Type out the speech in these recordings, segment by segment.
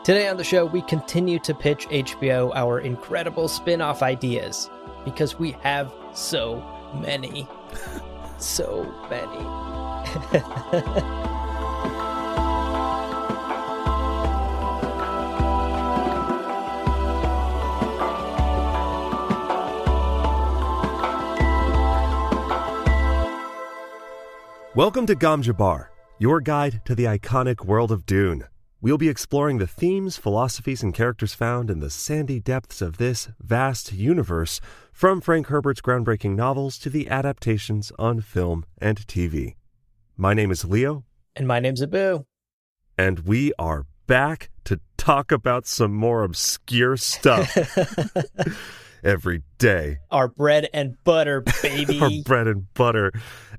Today on the show, we continue to pitch HBO our incredible spin-off ideas, because we have so many. So many. Welcome to Gom Jabbar, your guide to the iconic world of Dune. We'll be exploring the themes, philosophies, and characters found in the sandy depths of this vast universe, from Frank Herbert's groundbreaking novels to the adaptations on film and TV. My name is Leo. And my name's Abu. And we are back to talk about some more obscure stuff every day. Our bread and butter, baby. Our bread and butter.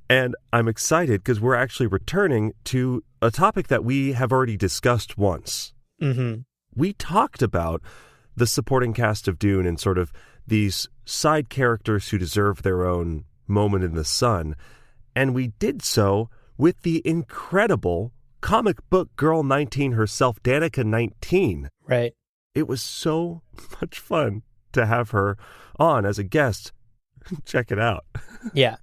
And I'm excited because we're actually returning to a topic that we have already discussed once. Mm-hmm. We talked about the supporting cast of Dune and sort of these side characters who deserve their own moment in the sun. And we did so with the incredible comic book girl 19 herself, Danica 19. Right. It was so much fun to have her on as a guest. Check it out. Yeah.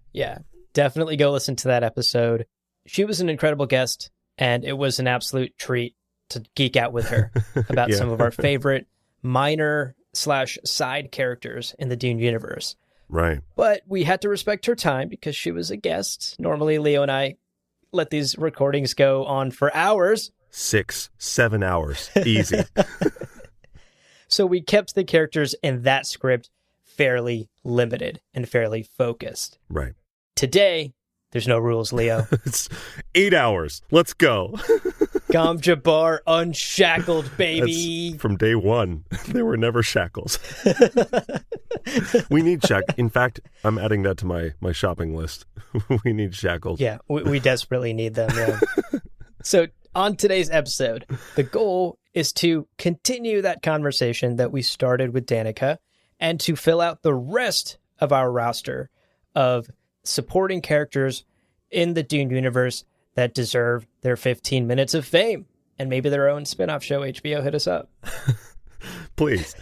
Definitely go listen to that episode. She was an incredible guest, and it was an absolute treat to geek out with her about some of our favorite minor/side characters in the Dune universe. Right. But we had to respect her time because she was a guest. Normally, Leo and I let these recordings go on for hours. 6-7 hours. Easy. So we kept the characters in that script fairly limited and fairly focused. Right. Today, there's no rules, Leo. It's 8 hours. Let's go. Gom Jabbar unshackled, baby. That's from day one. There were never shackles. We need In fact, I'm adding that to my shopping list. We need shackles. Yeah, we desperately need them. Yeah. So on today's episode, the goal is to continue that conversation that we started with Danica and to fill out the rest of our roster of supporting characters in the Dune universe that deserve their 15 minutes of fame and maybe their own spin-off show. HBO, hit us up. Please.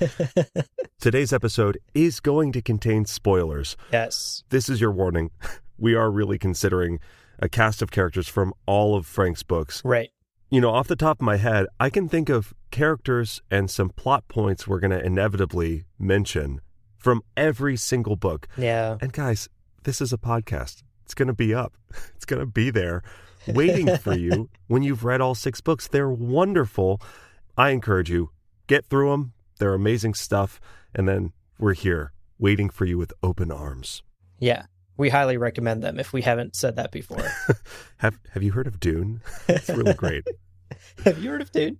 Today's episode is going to contain spoilers. Yes. This is your warning. We are really considering a cast of characters from all of Frank's books. Right. You know, off the top of my head, I can think of characters and some plot points we're going to inevitably mention from every single book. Yeah. And guys, this is a podcast. It's going to be up. It's going to be there waiting for you when you've read all 6 books. They're wonderful. I encourage you, get through them. They're amazing stuff. And then we're here waiting for you with open arms. Yeah. We highly recommend them if we haven't said that before. Have you heard of Dune? It's really great. Have you heard of Dune?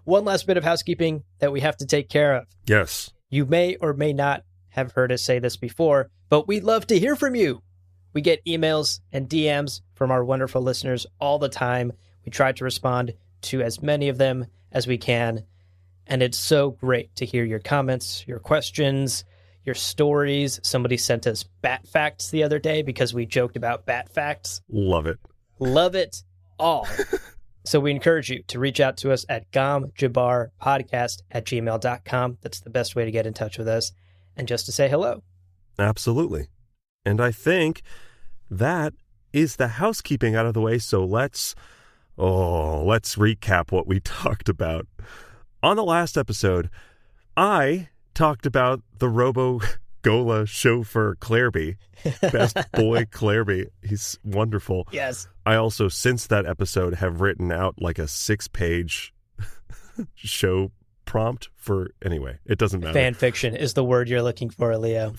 One last bit of housekeeping that we have to take care of. Yes. You may or may not have heard us say this before, but we'd love to hear from you. We get emails and DMs from our wonderful listeners all the time. We try to respond to as many of them as we can. And it's so great to hear your comments, your questions, your stories. Somebody sent us bat facts the other day because we joked about bat facts. Love it. Love it all. So we encourage you to reach out to us at gomjabbarpodcast@gmail.com. That's the best way to get in touch with us. And just to say hello. Absolutely. And I think that is the housekeeping out of the way. So let's recap what we talked about. On the last episode, I talked about the Robo-Gola chauffeur Clairby. Best boy Clairby. He's wonderful. Yes. I also, since that episode, have written out like a 6-page show prompt for, anyway, it doesn't matter. Fan fiction is the word you're looking for, Leo.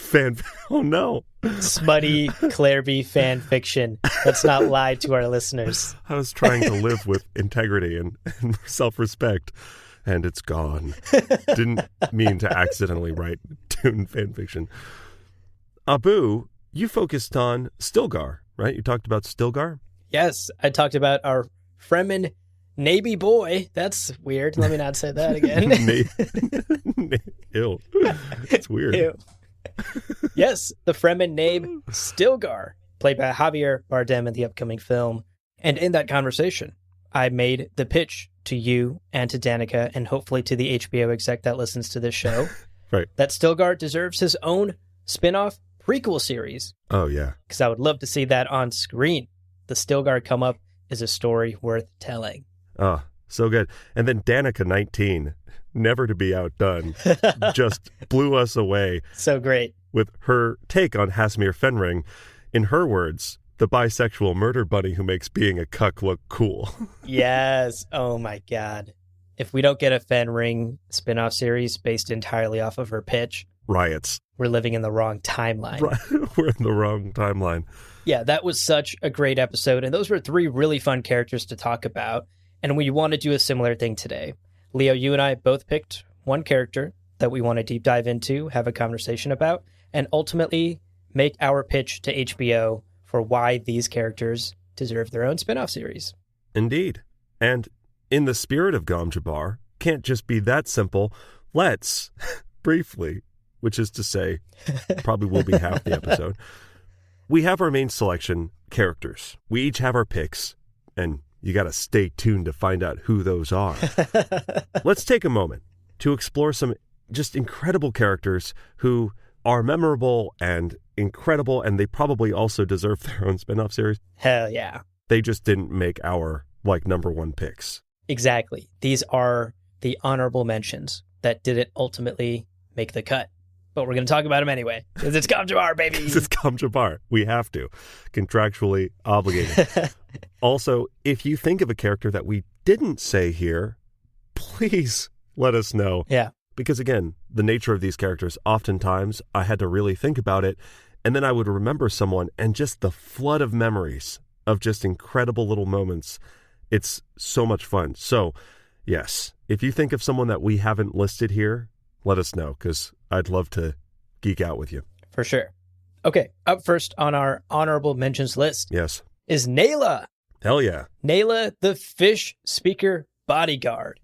Oh no. Smutty Clairby fan fiction. Let's not lie to our listeners. I was trying to live with integrity and self-respect, and it's gone. Didn't mean to accidentally write Dune fan fiction. Abu, you focused on Stilgar, right? You talked about Stilgar? Yes, I talked about our Fremen Navy boy. That's weird. Let me not say that again. Ew. It's weird. Ew. Yes, the Fremen name Stilgar, played by Javier Bardem in the upcoming film. And in that conversation, I made the pitch to you and to Danica, and hopefully to the HBO exec that listens to this show, Right. that Stilgar deserves his own spin-off prequel series. Oh, yeah. Because I would love to see that on screen. The Stilgar come up is a story worth telling. Oh, so good. And then Danica 19, never to be outdone, just blew us away. So great. With her take on Hasmir Fenring. In her words, the bisexual murder bunny who makes being a cuck look cool. Yes. Oh my God. If we don't get a Fenring spin-off series based entirely off of her pitch, riots. We're living in the wrong timeline. We're in the wrong timeline. Yeah, that was such a great episode. And those were 3 really fun characters to talk about. And we want to do a similar thing today. Leo, you and I both picked one character that we want to deep dive into, have a conversation about, and ultimately make our pitch to HBO for why these characters deserve their own spin-off series. Indeed. And in the spirit of Gom Jabbar, can't just be that simple. Let's, briefly, which is to say, probably will be half the episode, we have our main selection characters. We each have our picks, and you got to stay tuned to find out who those are. Let's take a moment to explore some just incredible characters who are memorable and incredible, and they probably also deserve their own spin-off series. Hell yeah. They just didn't make our, number 1 picks. Exactly. These are the honorable mentions that didn't ultimately make the cut. But we're going to talk about them anyway, because it's Gom Jabbar, baby. It's Gom Jabbar. We have to. Contractually obligated. Also, if you think of a character that we didn't say here, please let us know. Yeah. Because again, the nature of these characters, oftentimes I had to really think about it, and then I would remember someone, and just the flood of memories of just incredible little moments. It's so much fun. So, yes, if you think of someone that we haven't listed here, let us know, because I'd love to geek out with you. For sure. Okay, up first on our honorable mentions list Yes. is Nayla. Hell yeah. Nayla, the fish speaker bodyguard.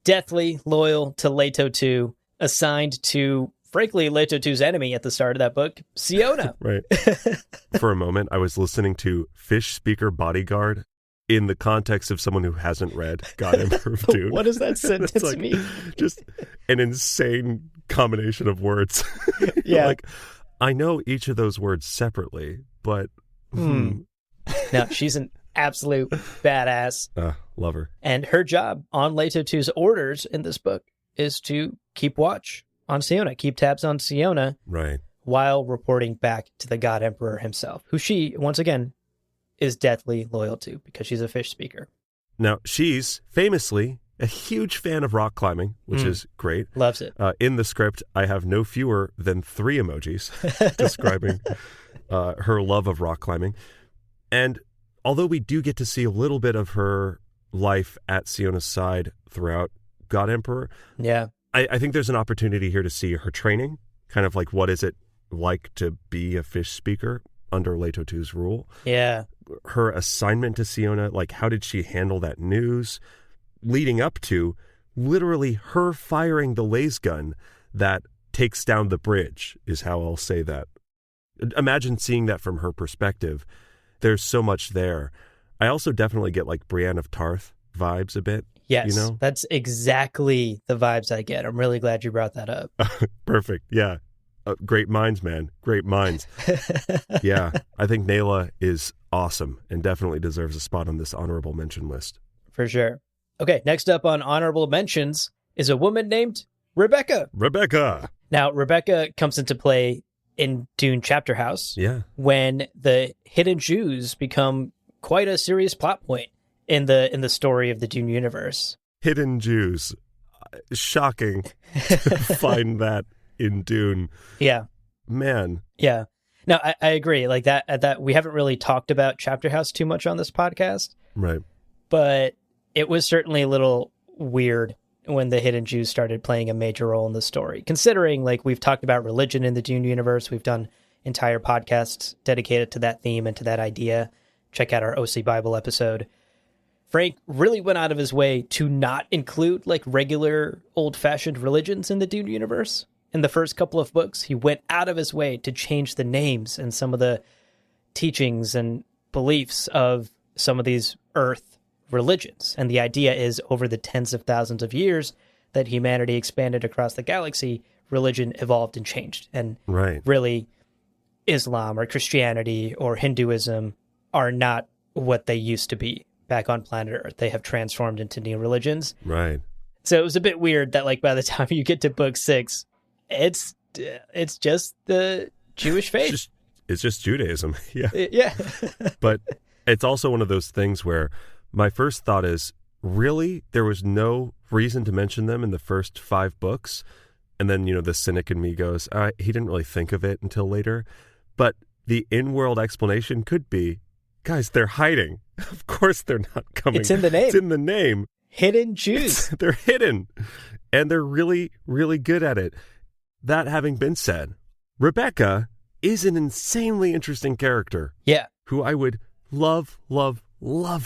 Deathly loyal to Leto 2, assigned to, frankly, Leto 2's enemy at the start of that book, Siona. Right. For a moment, I was listening to Fish Speaker Bodyguard in the context of someone who hasn't read God Emperor of Dune. What does that sentence mean? Just an insane combination of words. Yeah. I know each of those words separately, but... No, she's an absolute badass. Love her. And her job on Leto 2's orders in this book is to keep watch on Siona, keep tabs on Siona. Right. While reporting back to the God Emperor himself, who she, once again, is deathly loyal to because she's a fish speaker. Now, she's famously a huge fan of rock climbing, which is great. Loves it. In the script, I have no fewer than 3 emojis describing her love of rock climbing. And although we do get to see a little bit of her life at Siona's side throughout God Emperor, yeah, I think there's an opportunity here to see her training, kind of like what is it like to be a fish speaker under Leto 2's rule. Yeah. Her assignment to Siona, how did she handle that news leading up to literally her firing the laser gun that takes down the bridge, is how I'll say that. Imagine seeing that from her perspective. There's so much there. I also definitely get Brienne of Tarth vibes a bit. Yes, that's exactly the vibes I get. I'm really glad you brought that up. Perfect. Yeah. Great minds, man. Great minds. Yeah. I think Nayla is awesome and definitely deserves a spot on this honorable mention list. For sure. Okay, next up on honorable mentions is a woman named Rebecca. Rebecca. Now, Rebecca comes into play in Dune Chapter House. Yeah. When the hidden Jews become quite a serious plot point in the story of the Dune universe. Hidden Jews. Shocking to find that in Dune. Yeah. Man. Yeah. No, I agree. That we haven't really talked about Chapter House too much on this podcast. Right. But it was certainly a little weird when the hidden Jews started playing a major role in the story, considering we've talked about religion in the Dune universe. We've done entire podcasts dedicated to that theme and to that idea. Check out our OC Bible episode. Frank really went out of his way to not include regular old-fashioned religions in the Dune universe. In the first couple of books, he went out of his way to change the names and some of the teachings and beliefs of some of these Earth religions. And the idea is over the tens of thousands of years that humanity expanded across the galaxy, religion evolved and changed. And really, Islam or Christianity or Hinduism are not what they used to be back on planet Earth. They have transformed into new religions. Right. So it was a bit weird that, like, by the time you get to book 6, it's just the Jewish faith. It's just Judaism. Yeah. Yeah. But it's also one of those things where my first thought is, really, there was no reason to mention them in the first 5 books. And then, the cynic in me goes, he didn't really think of it until later. But the in-world explanation could be, guys, they're hiding. Of course they're not coming. It's in the name. It's in the name. Hidden Jews. They're hidden. And they're really, really good at it. That having been said, Rebecca is an insanely interesting character. Yeah. Who I would love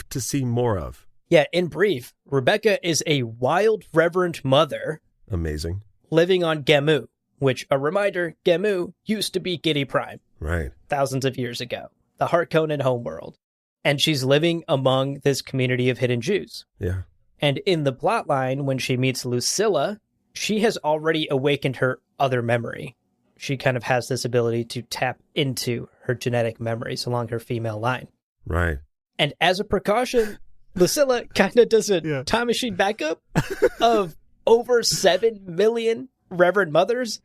to see more of. Yeah, in brief, Rebecca is a wild reverend mother. Amazing. Living on Gemu, which, a reminder, Gemu used to be Giddy Prime. Right. Thousands of years ago. The Harkonnen homeworld. And she's living among this community of hidden Jews. Yeah. And in the plotline, when she meets Lucilla, she has already awakened her other memory. She kind of has this ability to tap into her genetic memories along her female line. Right. And as a precaution, Lucilla kind of does a time machine backup of over 7 million Reverend Mothers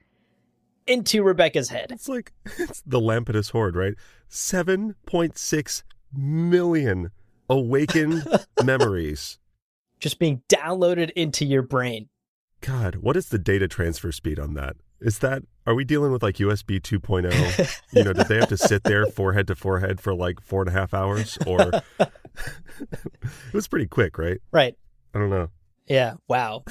into Rebecca's head. It's the Lampetus Horde, right? 7.6 million awakened memories. Just being downloaded into your brain. God, what is the data transfer speed on that? Are we dealing with like USB 2.0? Did they have to sit there forehead to forehead for like 4.5 hours? Or it was pretty quick, right? Right. I don't know. Yeah. Wow.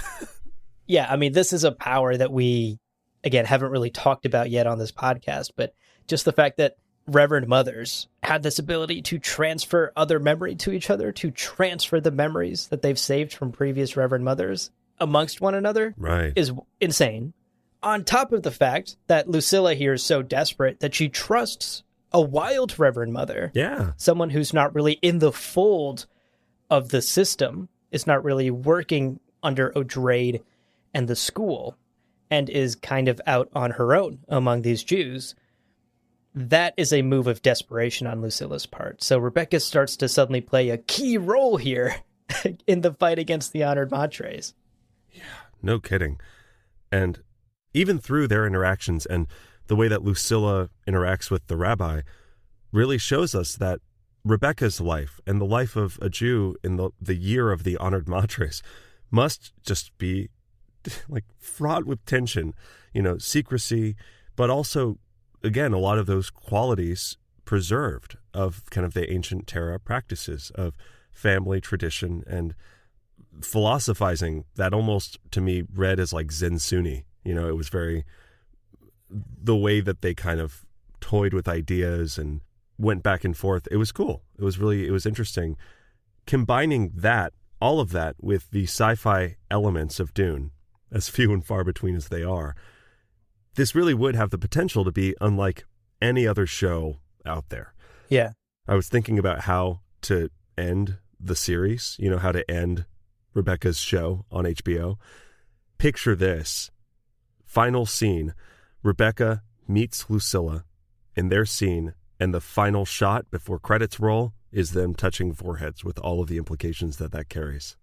Yeah. I mean, this is a power that we, again, haven't really talked about yet on this podcast, but just the fact that Reverend Mothers had this ability to transfer other memory to each other, to transfer the memories that they've saved from previous Reverend Mothers amongst one another, is insane. On top of the fact that Lucilla here is so desperate that she trusts a wild Reverend Mother. Yeah. Someone who's not really in the fold of the system, is not really working under Odrade and the school, and is kind of out on her own among these Jews. That is a move of desperation on Lucilla's part. So Rebecca starts to suddenly play a key role here in the fight against the Honored Matres. Yeah, no kidding. And even through their interactions and the way that Lucilla interacts with the rabbi really shows us that Rebecca's life and the life of a Jew in the year of the Honored Matres must just be like fraught with tension, secrecy, but also, again, a lot of those qualities preserved of kind of the ancient Terra practices of family tradition and philosophizing that almost, to me, read as like Zen Sunni. It was very, the way that they kind of toyed with ideas and went back and forth. It was cool. It was interesting. Combining all of that with the sci-fi elements of Dune, as few and far between as they are, this really would have the potential to be unlike any other show out there. Yeah. I was thinking about how to end the series, how to end Rebecca's show on HBO. Picture this. Final scene. Rebecca meets Lucilla in their scene, and the final shot before credits roll is them touching foreheads with all of the implications that carries.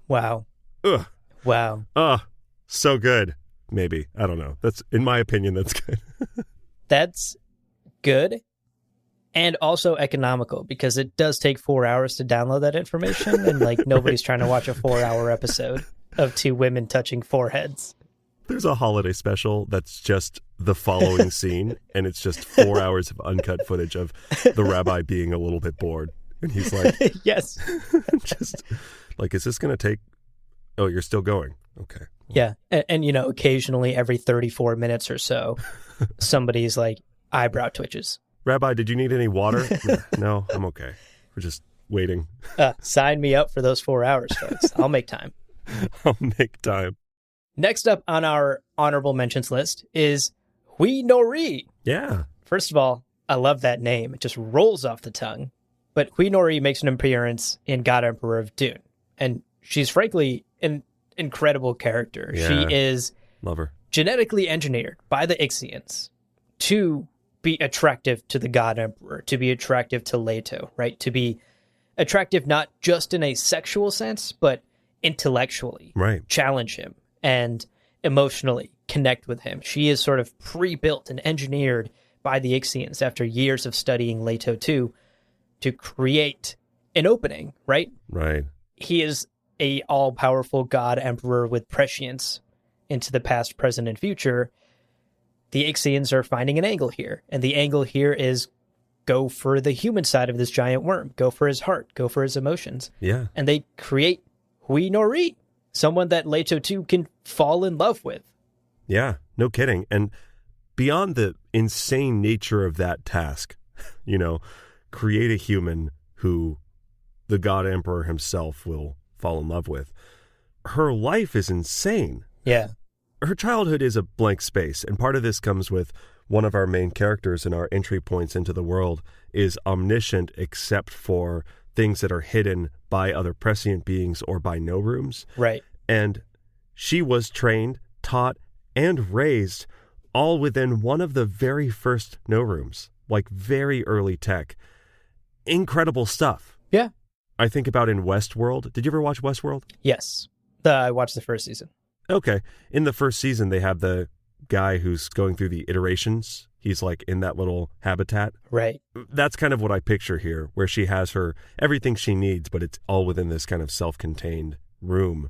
Wow. Ugh. Wow. So good. Maybe. I don't know. In my opinion, that's good. That's good and also economical, because it does take 4 hours to download that information, and like nobody's trying to watch a 4-hour episode of 2 women touching foreheads. There's a holiday special that's just the following scene, and it's just 4 hours of uncut footage of the rabbi being a little bit bored. And he's like, yes. Just like, is this going to take, oh, you're still going. Okay. Yeah. And, occasionally every 34 minutes or so, somebody's like, eyebrow twitches. Rabbi, did you need any water? No, I'm okay. We're just waiting. Sign me up for those 4 hours, folks. I'll make time. I'll make time. Next up on our honorable mentions list is Hui Nori. Yeah. First of all, I love that name. It just rolls off the tongue. But Hui Nori makes an appearance in God Emperor of Dune, and she's frankly an incredible character. Yeah. She is Love her. genetically engineered by the Ixians to be attractive to the God Emperor, to be attractive to Leto, right? To be attractive not just in a sexual sense, but intellectually. Right. Challenge him and emotionally connect with him. She is sort of pre-built and engineered by the Ixians after years of studying Leto too, to create an opening, right? Right. He is a all-powerful God Emperor with prescience into the past, present, and future. The Ixians are finding an angle here, and the angle here is go for the human side of this giant worm, go for his heart, go for his emotions. Yeah. And they create Hui Nori, someone that Leto too can fall in love with. Yeah, no kidding. And beyond the insane nature of that task, create a human who the God Emperor himself will fall in love with. Her life is insane. Yeah. Her childhood is a blank space, and part of this comes with one of our main characters in our entry points into the world is omniscient except for things that are hidden by other prescient beings or by no rooms. Right. And she was trained, taught, and raised all within one of the very first no rooms, like very early tech. Incredible stuff. Yeah. I think about in Westworld. Did you ever watch Westworld? Yes. I watched the first season. Okay. In the first season, they have the guy who's going through the iterations. He's like in that little habitat. Right. That's kind of what I picture here, where she has her everything she needs, but it's all within this kind of self-contained room,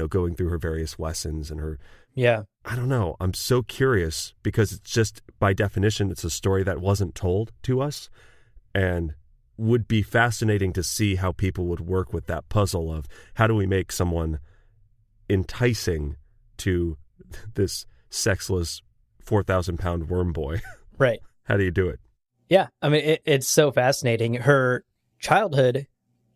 going through her various lessons and her... Yeah. I don't know. I'm so curious because it's just, by definition, it's a story that wasn't told to us and would be fascinating to see how people would work with that puzzle of how do we make someone enticing to this sexless 4,000-pound worm boy. Right. How do you do it? Yeah. I mean, it's so fascinating. Her childhood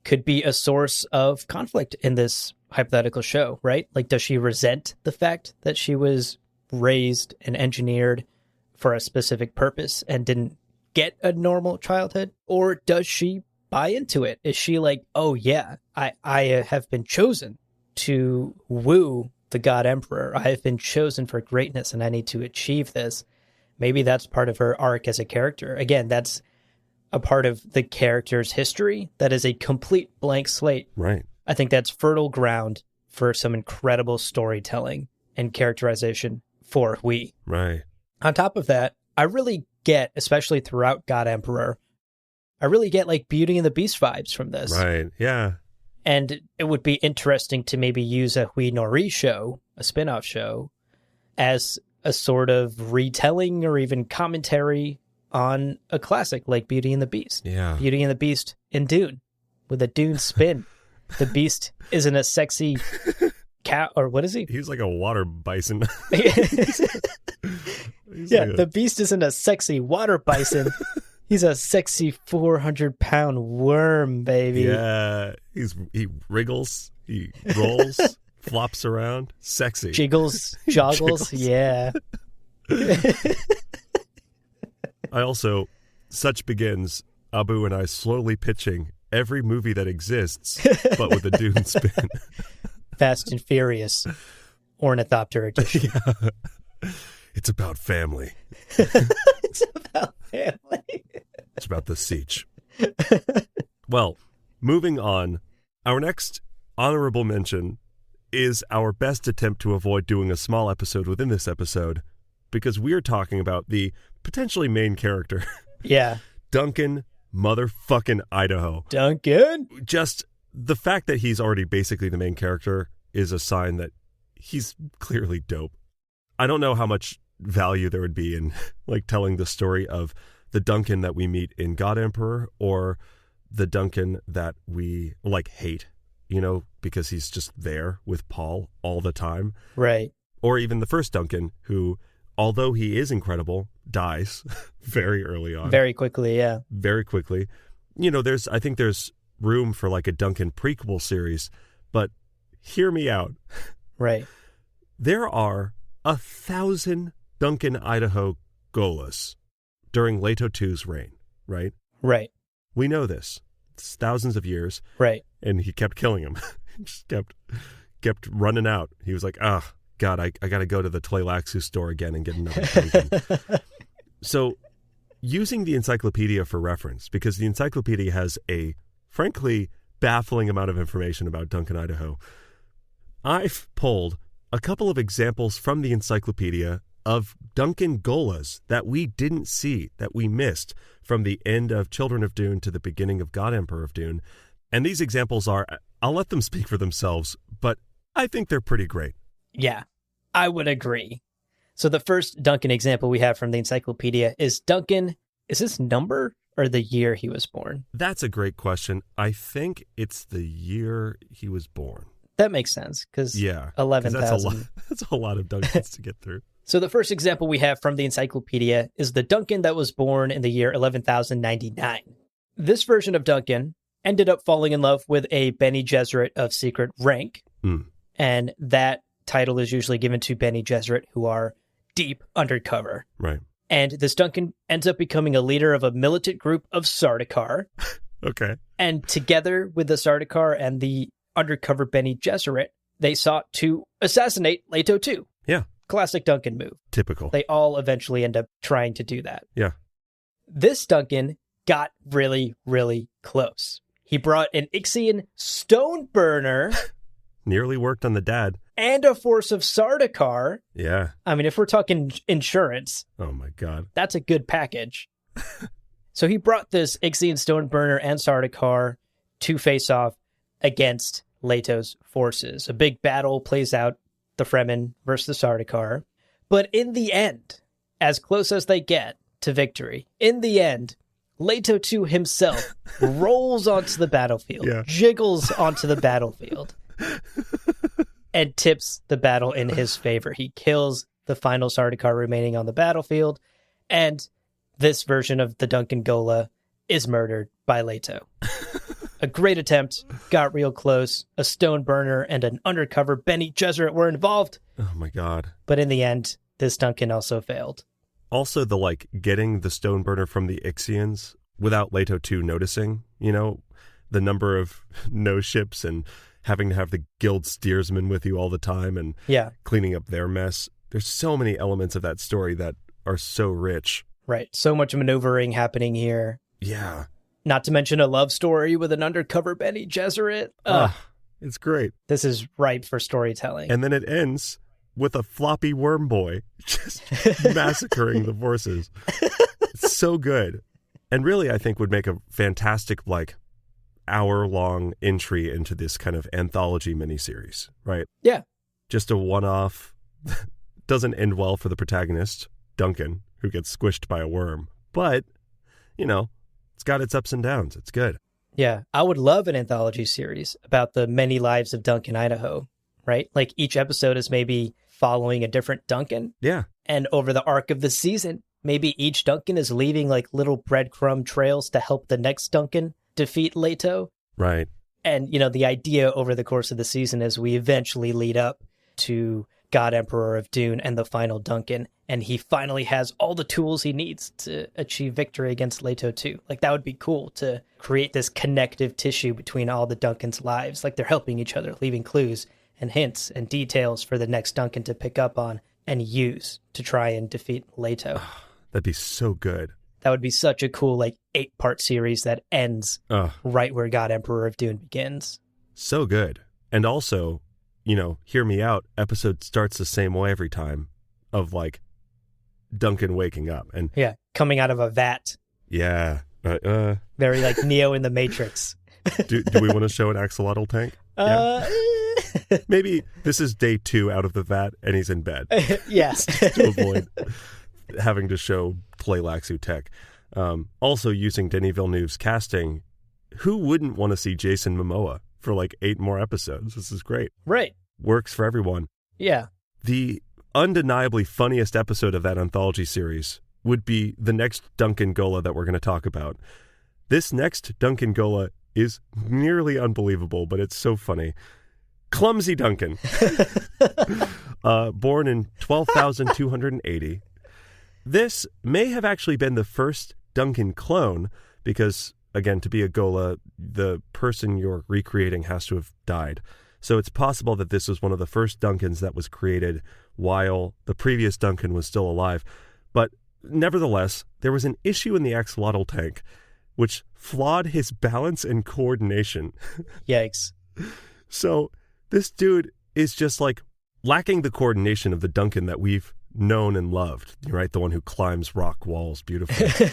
could be a source of conflict in this hypothetical show, right? Like, does she resent the fact that she was raised and engineered for a specific purpose and didn't get a normal childhood? Or does she buy into it? Is she like, oh yeah, I have been chosen to woo the God Emperor. I have been chosen for greatness and I need to achieve this. Maybe that's part of her arc as a character. Again, that's a part of the character's history that is a complete blank slate. Right. I think that's fertile ground for some incredible storytelling and characterization for Hui. Right. On top of that, I really get, especially throughout God Emperor, I really get like Beauty and the Beast vibes from this. Right. Yeah. And it would be interesting to maybe use a Hui Nori show, a spin-off show, as a sort of retelling or even commentary on a classic like Beauty and the Beast. Yeah. Beauty and the Beast in Dune, with a Dune spin. The Beast isn't a sexy cow, or what is he? He's like a water bison. The Beast isn't a sexy water bison. He's a sexy 400-pound worm, baby. Yeah. He wriggles, he rolls, flops around. Sexy. Jiggles, joggles. Yeah. I also, such begins Abu and I slowly pitching every movie that exists, but with a Dune spin. Fast and Furious, Ornithopter edition. Yeah. It's about family. It's about family. It's about the siege. Well, moving on, our next honorable mention is our best attempt to avoid doing a small episode within this episode, because we're talking about the potentially main character. Yeah. Duncan motherfucking Idaho. Duncan? Just the fact that he's already basically the main character is a sign that he's clearly dope. I don't know how much value there would be in like telling the story of the Duncan that we meet in God Emperor or the Duncan that we like hate, because he's just there with Paul all the time. Right. Or even the first Duncan who, although he is incredible, dies very early on. Very quickly, yeah. Very quickly. I think there's room for like a Duncan prequel series, but hear me out. Right. There are 1,000 Duncan Idaho Golas during Leto II's reign, right? Right. We know this. thousands of years. Right. And he kept killing him. Just kept running out. He was like, God, I got to go to the Tleilaxu store again and get another Duncan. So using the encyclopedia for reference, because the encyclopedia has a, frankly, baffling amount of information about Duncan, Idaho, I've pulled a couple of examples from the encyclopedia of Duncan Golas that we didn't see, that we missed from the end of Children of Dune to the beginning of God Emperor of Dune. And these examples are, I'll let them speak for themselves, but I think they're pretty great. Yeah, I would agree. So the first Duncan example we have from the encyclopedia is Duncan, is this number or the year he was born? That's a great question. I think it's the year he was born. That makes sense, because 11,000. That's a lot of Duncans to get through. So the first example we have from the encyclopedia is the Duncan that was born in the year 11,099. This version of Duncan ended up falling in love with a Bene Gesserit of secret rank, and that title is usually given to Bene Gesserit who are deep undercover. Right. And this Duncan ends up becoming a leader of a militant group of Sardaukar. Okay. And together with the Sardaukar and the undercover Bene Gesserit, they sought to assassinate Leto too. Yeah. Classic Duncan move. Typical. They all eventually end up trying to do that. Yeah. This Duncan got really, really close. He brought an Ixian stone burner. Nearly worked on the dad. And a force of Sardaukar. Yeah. I mean, if we're talking insurance. Oh my God. That's a good package. So he brought this Ixian stone burner and Sardaukar to face off against Leto's forces. A big battle plays out, the Fremen versus the Sardaukar. But in the end, as close as they get to victory, in the end, Leto 2 himself rolls onto the battlefield, jiggles onto the battlefield, and tips the battle in his favor. He kills the final Sardaukar remaining on the battlefield, and this version of the Duncan Gola is murdered by Leto. A great attempt, got real close. A stone burner and an undercover Bene Gesserit were involved. Oh my God. But in the end, this Duncan also failed. Also, the getting the stone burner from the Ixians without Leto 2 noticing, the number of no ships and having to have the guild steersman with you all the time and cleaning up their mess. There's so many elements of that story that are so rich. Right. So much maneuvering happening here. Yeah. Not to mention a love story with an undercover Bene Gesserit. It's great. This is ripe for storytelling. And then it ends with a floppy worm boy just massacring the forces. It's so good. And really, I think would make a fantastic, hour-long entry into this kind of anthology miniseries, right? Yeah. Just a one-off. Doesn't end well for the protagonist, Duncan, who gets squished by a worm. But, it's got its ups and downs. It's good. Yeah. I would love an anthology series about the many lives of Duncan, Idaho, right? Like each episode is maybe following a different Duncan. Yeah. And over the arc of the season, maybe each Duncan is leaving little breadcrumb trails to help the next Duncan defeat Leto. Right. And, the idea over the course of the season is we eventually lead up to God Emperor of Dune and the final Duncan, and he finally has all the tools he needs to achieve victory against Leto 2. That would be cool to create this connective tissue between all the Duncans' lives. They're helping each other, leaving clues and hints and details for the next Duncan to pick up on and use to try and defeat Leto. That'd be so good. That would be such a cool 8-part series that ends right where God Emperor of Dune begins. So good. And also, hear me out, episode starts the same way every time of Duncan waking up and coming out of a vat. Yeah. Very Neo in the Matrix. do we want to show an axolotl tank? Maybe this is day 2 out of the vat and he's in bed. Yes. To avoid having to show Tleilaxu tech. Also using Denis Villeneuve's casting, who wouldn't want to see Jason Momoa for 8 more episodes? This is great. Right. Works for everyone. Yeah. The undeniably funniest episode of that anthology series would be the next Duncan Gola that we're going to talk about. This next Duncan Gola is nearly unbelievable, but it's so funny. Clumsy Duncan. Born in 12,280. This may have actually been the first Duncan clone because again, to be a Gola, the person you're recreating has to have died. So it's possible that this was one of the first Duncans that was created while the previous Duncan was still alive. But nevertheless, there was an issue in the axolotl tank which flawed his balance and coordination. Yikes. So this dude is just like lacking the coordination of the Duncan that we've known and loved, right? The one who climbs rock walls beautifully.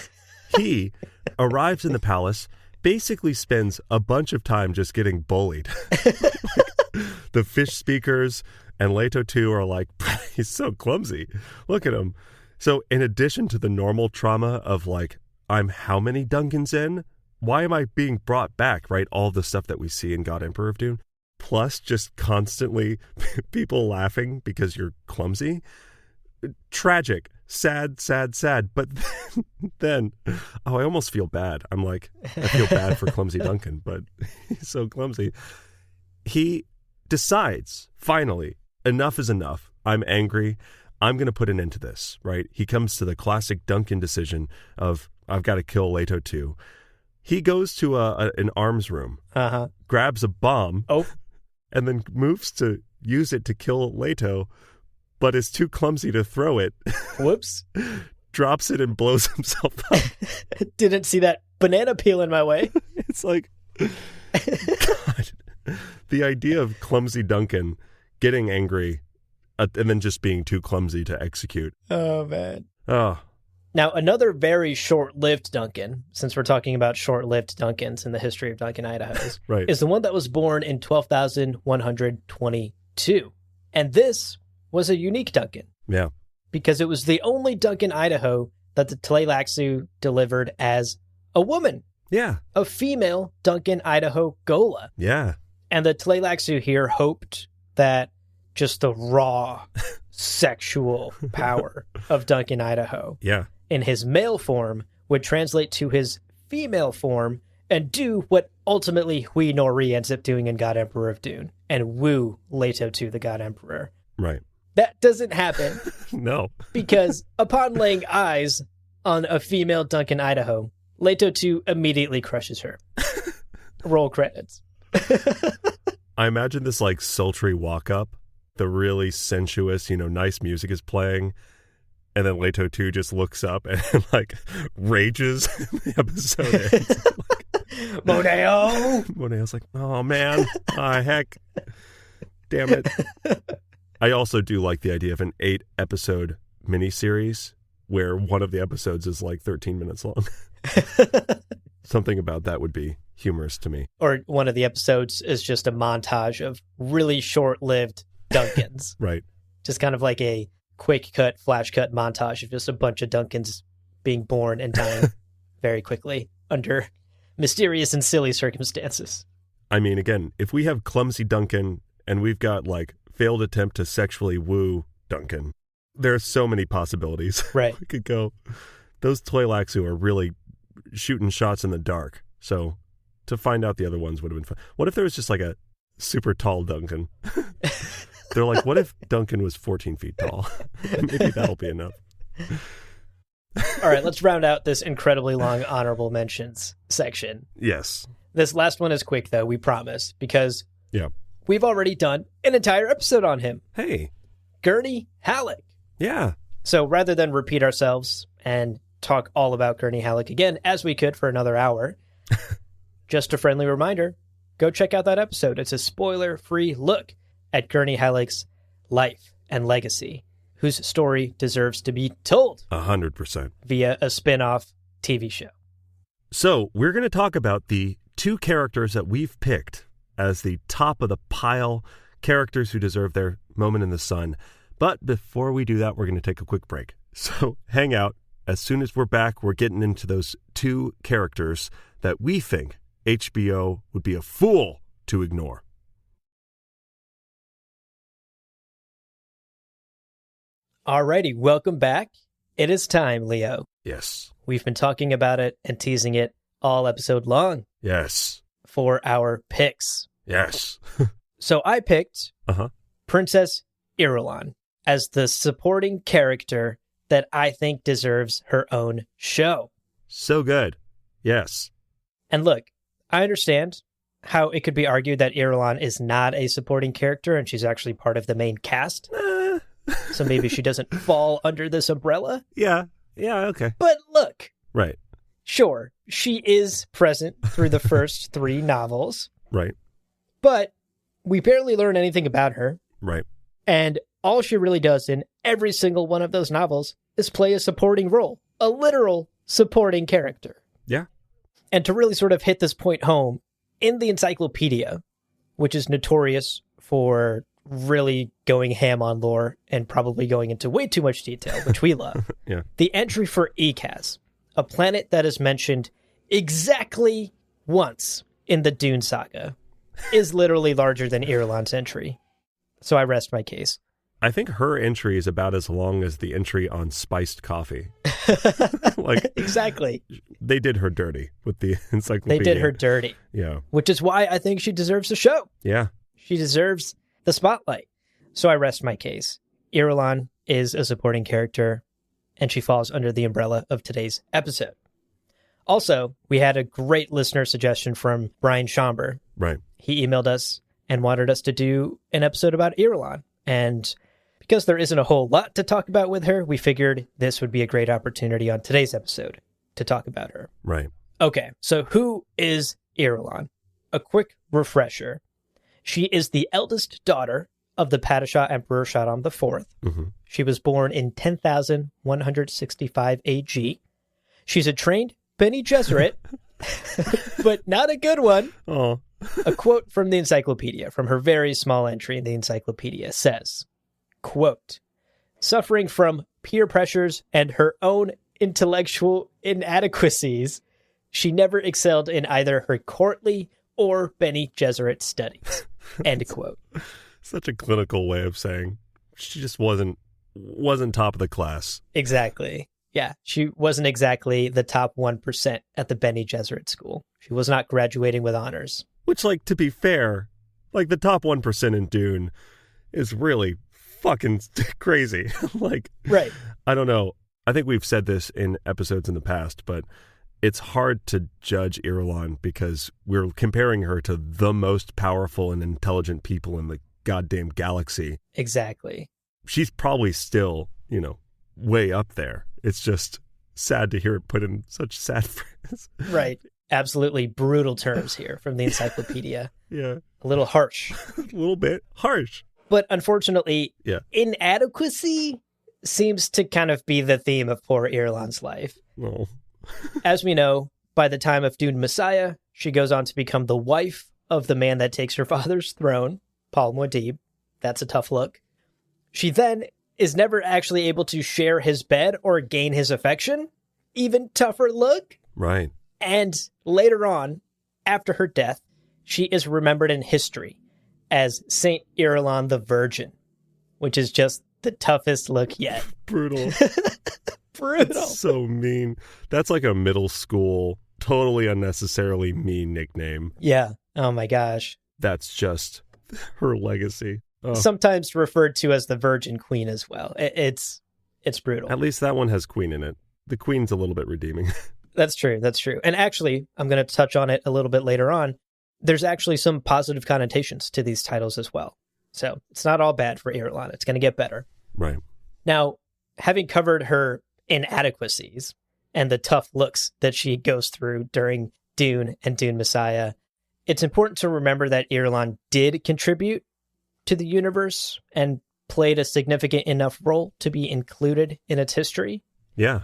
He arrives in the palace, basically spends a bunch of time just getting bullied. The fish speakers and Leto too are like, he's so clumsy. Look at him. So in addition to the normal trauma of like, I'm how many Duncans in? Why am I being brought back, right? All the stuff that we see in God Emperor of Dune. Plus just constantly people laughing because you're clumsy. Tragic. Sad. But then, I almost feel bad. I'm like, I feel bad for clumsy Duncan, but he's so clumsy. He decides, finally, enough is enough. I'm angry. I'm going to put an end to this, right? He comes to the classic Duncan decision of, I've got to kill Leto too. He goes to an arms room, grabs a bomb, and then moves to use it to kill Leto, but is too clumsy to throw it. Whoops. Drops it and blows himself up. Didn't see that banana peel in my way. It's like, God, the idea of clumsy Duncan getting angry and then just being too clumsy to execute. Oh, man. Oh. Now, another very short-lived Duncan, since we're talking about short-lived Duncans in the history of Duncan Idahos, right, is the one that was born in 12,122. And this was a unique Duncan. Yeah. Because it was the only Duncan Idaho that the Tleilaxu delivered as a woman. Yeah. A female Duncan Idaho Gola. Yeah. And the Tleilaxu here hoped that just the raw sexual power of Duncan Idaho in his male form would translate to his female form and do what ultimately Hui Nori ends up doing in God Emperor of Dune and woo Leto to the God Emperor. Right. That doesn't happen. No. Because upon laying eyes on a female Duncan Idaho, Leto 2 immediately crushes her. Roll credits. I imagine this like sultry walk up, the really sensuous, nice music is playing, and then Leto 2 just looks up and like rages. The episode ends. Moneo! Moneo's like, oh man, heck, damn it. I also do like the idea of an 8-episode miniseries where one of the episodes is like 13 minutes long. Something about that would be humorous to me. Or one of the episodes is just a montage of really short-lived Duncans. Right. Just kind of like a quick cut, flash cut montage of just a bunch of Duncans being born and dying very quickly under mysterious and silly circumstances. I mean, again, if we have clumsy Duncan and we've got like failed attempt to sexually woo Duncan, there are so many possibilities. Right. We could go, those Tleilaxu are really shooting shots in the dark. So to find out the other ones would have been fun. What if there was just like a super tall Duncan? They're like, what if Duncan was 14 feet tall? Maybe that'll be enough. All right, let's round out this incredibly long honorable mentions section. Yes. This last one is quick, though, we promise, because we've already done an entire episode on him. Hey. Gurney Halleck. Yeah. So rather than repeat ourselves and talk all about Gurney Halleck again, as we could for another hour, just a friendly reminder, go check out that episode. It's a spoiler-free look at Gurney Halleck's life and legacy, whose story deserves to be told 100% via a spin-off TV show. So we're going to talk about the 2 characters that we've picked as the top of the pile, characters who deserve their moment in the sun. But before we do that, we're going to take a quick break. So hang out. As soon as we're back, we're getting into those 2 characters that we think HBO would be a fool to ignore. Alrighty, welcome back. It is time, Leo. Yes. We've been talking about it and teasing it all episode long. Yes. For our picks. Yes. So I picked Princess Irulan as the supporting character that I think deserves her own show. So good. Yes. And look, I understand how it could be argued that Irulan is not a supporting character and she's actually part of the main cast. So maybe she doesn't fall under this umbrella. Yeah, okay. But look. Right. Sure, she is present through the first 3 novels. Right. But we barely learn anything about her. Right. And all she really does in every single one of those novels is play a supporting role, a literal supporting character. Yeah. And to really sort of hit this point home, in the encyclopedia, which is notorious for really going ham on lore and probably going into way too much detail, which we love, yeah. The entry for Ekaz, a planet that is mentioned exactly once in the Dune saga, is literally larger than Irulan's entry. So I rest my case. I think her entry is about as long as the entry on spiced coffee. Like exactly. They did her dirty with the encyclopedia. They did her dirty. Yeah. Which is why I think she deserves the show. Yeah. She deserves the spotlight. So I rest my case. Irulan is a supporting character, and she falls under the umbrella of today's episode. Also, we had a great listener suggestion from Brian Schomber. Right. He emailed us and wanted us to do an episode about Irulan. And because there isn't a whole lot to talk about with her, we figured this would be a great opportunity on today's episode to talk about her. Right. Okay, so who is Irulan? A quick refresher. She is the eldest daughter of the Padishah Emperor Shaddam IV. Mm-hmm. She was born in 10,165 AG. She's a trained Bene Gesserit, but not a good one. Oh. A quote from the encyclopedia, from her very small entry in the encyclopedia, says, quote, suffering from peer pressures and her own intellectual inadequacies, she never excelled in either her courtly or Bene Gesserit studies. End quote. Such a clinical way of saying she just wasn't top of the class. Exactly. Yeah, she wasn't exactly the top 1% at the Bene Gesserit school. She was not graduating with honors. Which, like, to be fair, like, the top 1% in Dune is really fucking crazy. Like, right. I don't know. I think we've said this in episodes in the past, but it's hard to judge Irulan because we're comparing her to the most powerful and intelligent people in the goddamn galaxy. Exactly. She's probably still, way up there. It's just sad to hear it put in such sad phrase. Right. Absolutely brutal terms here from the encyclopedia. Yeah. A little harsh. A little bit harsh. But unfortunately, yeah, inadequacy seems to kind of be the theme of poor Irulan's life. Oh. As we know, by the time of Dune Messiah, she goes on to become the wife of the man that takes her father's throne, Paul Muad'Dib. That's a tough look. She then is never actually able to share his bed or gain his affection. Even tougher look. Right. And later on, after her death, she is remembered in history as Saint Irulan the Virgin, which is just the toughest look yet. Brutal. Brutal. That's so mean. That's like a middle school, totally unnecessarily mean nickname. Yeah. Oh my gosh. That's just her legacy. Oh. Sometimes referred to as the Virgin Queen as well. It's brutal. At least that one has Queen in it. The Queen's a little bit redeeming. That's true. That's true. And actually, I'm going to touch on it a little bit later on. There's actually some positive connotations to these titles as well. So it's not all bad for Irulan. It's going to get better. Right. Now, having covered her inadequacies and the tough looks that she goes through during Dune and Dune Messiah, it's important to remember that Irulan did contribute to the universe and played a significant enough role to be included in its history. Yeah.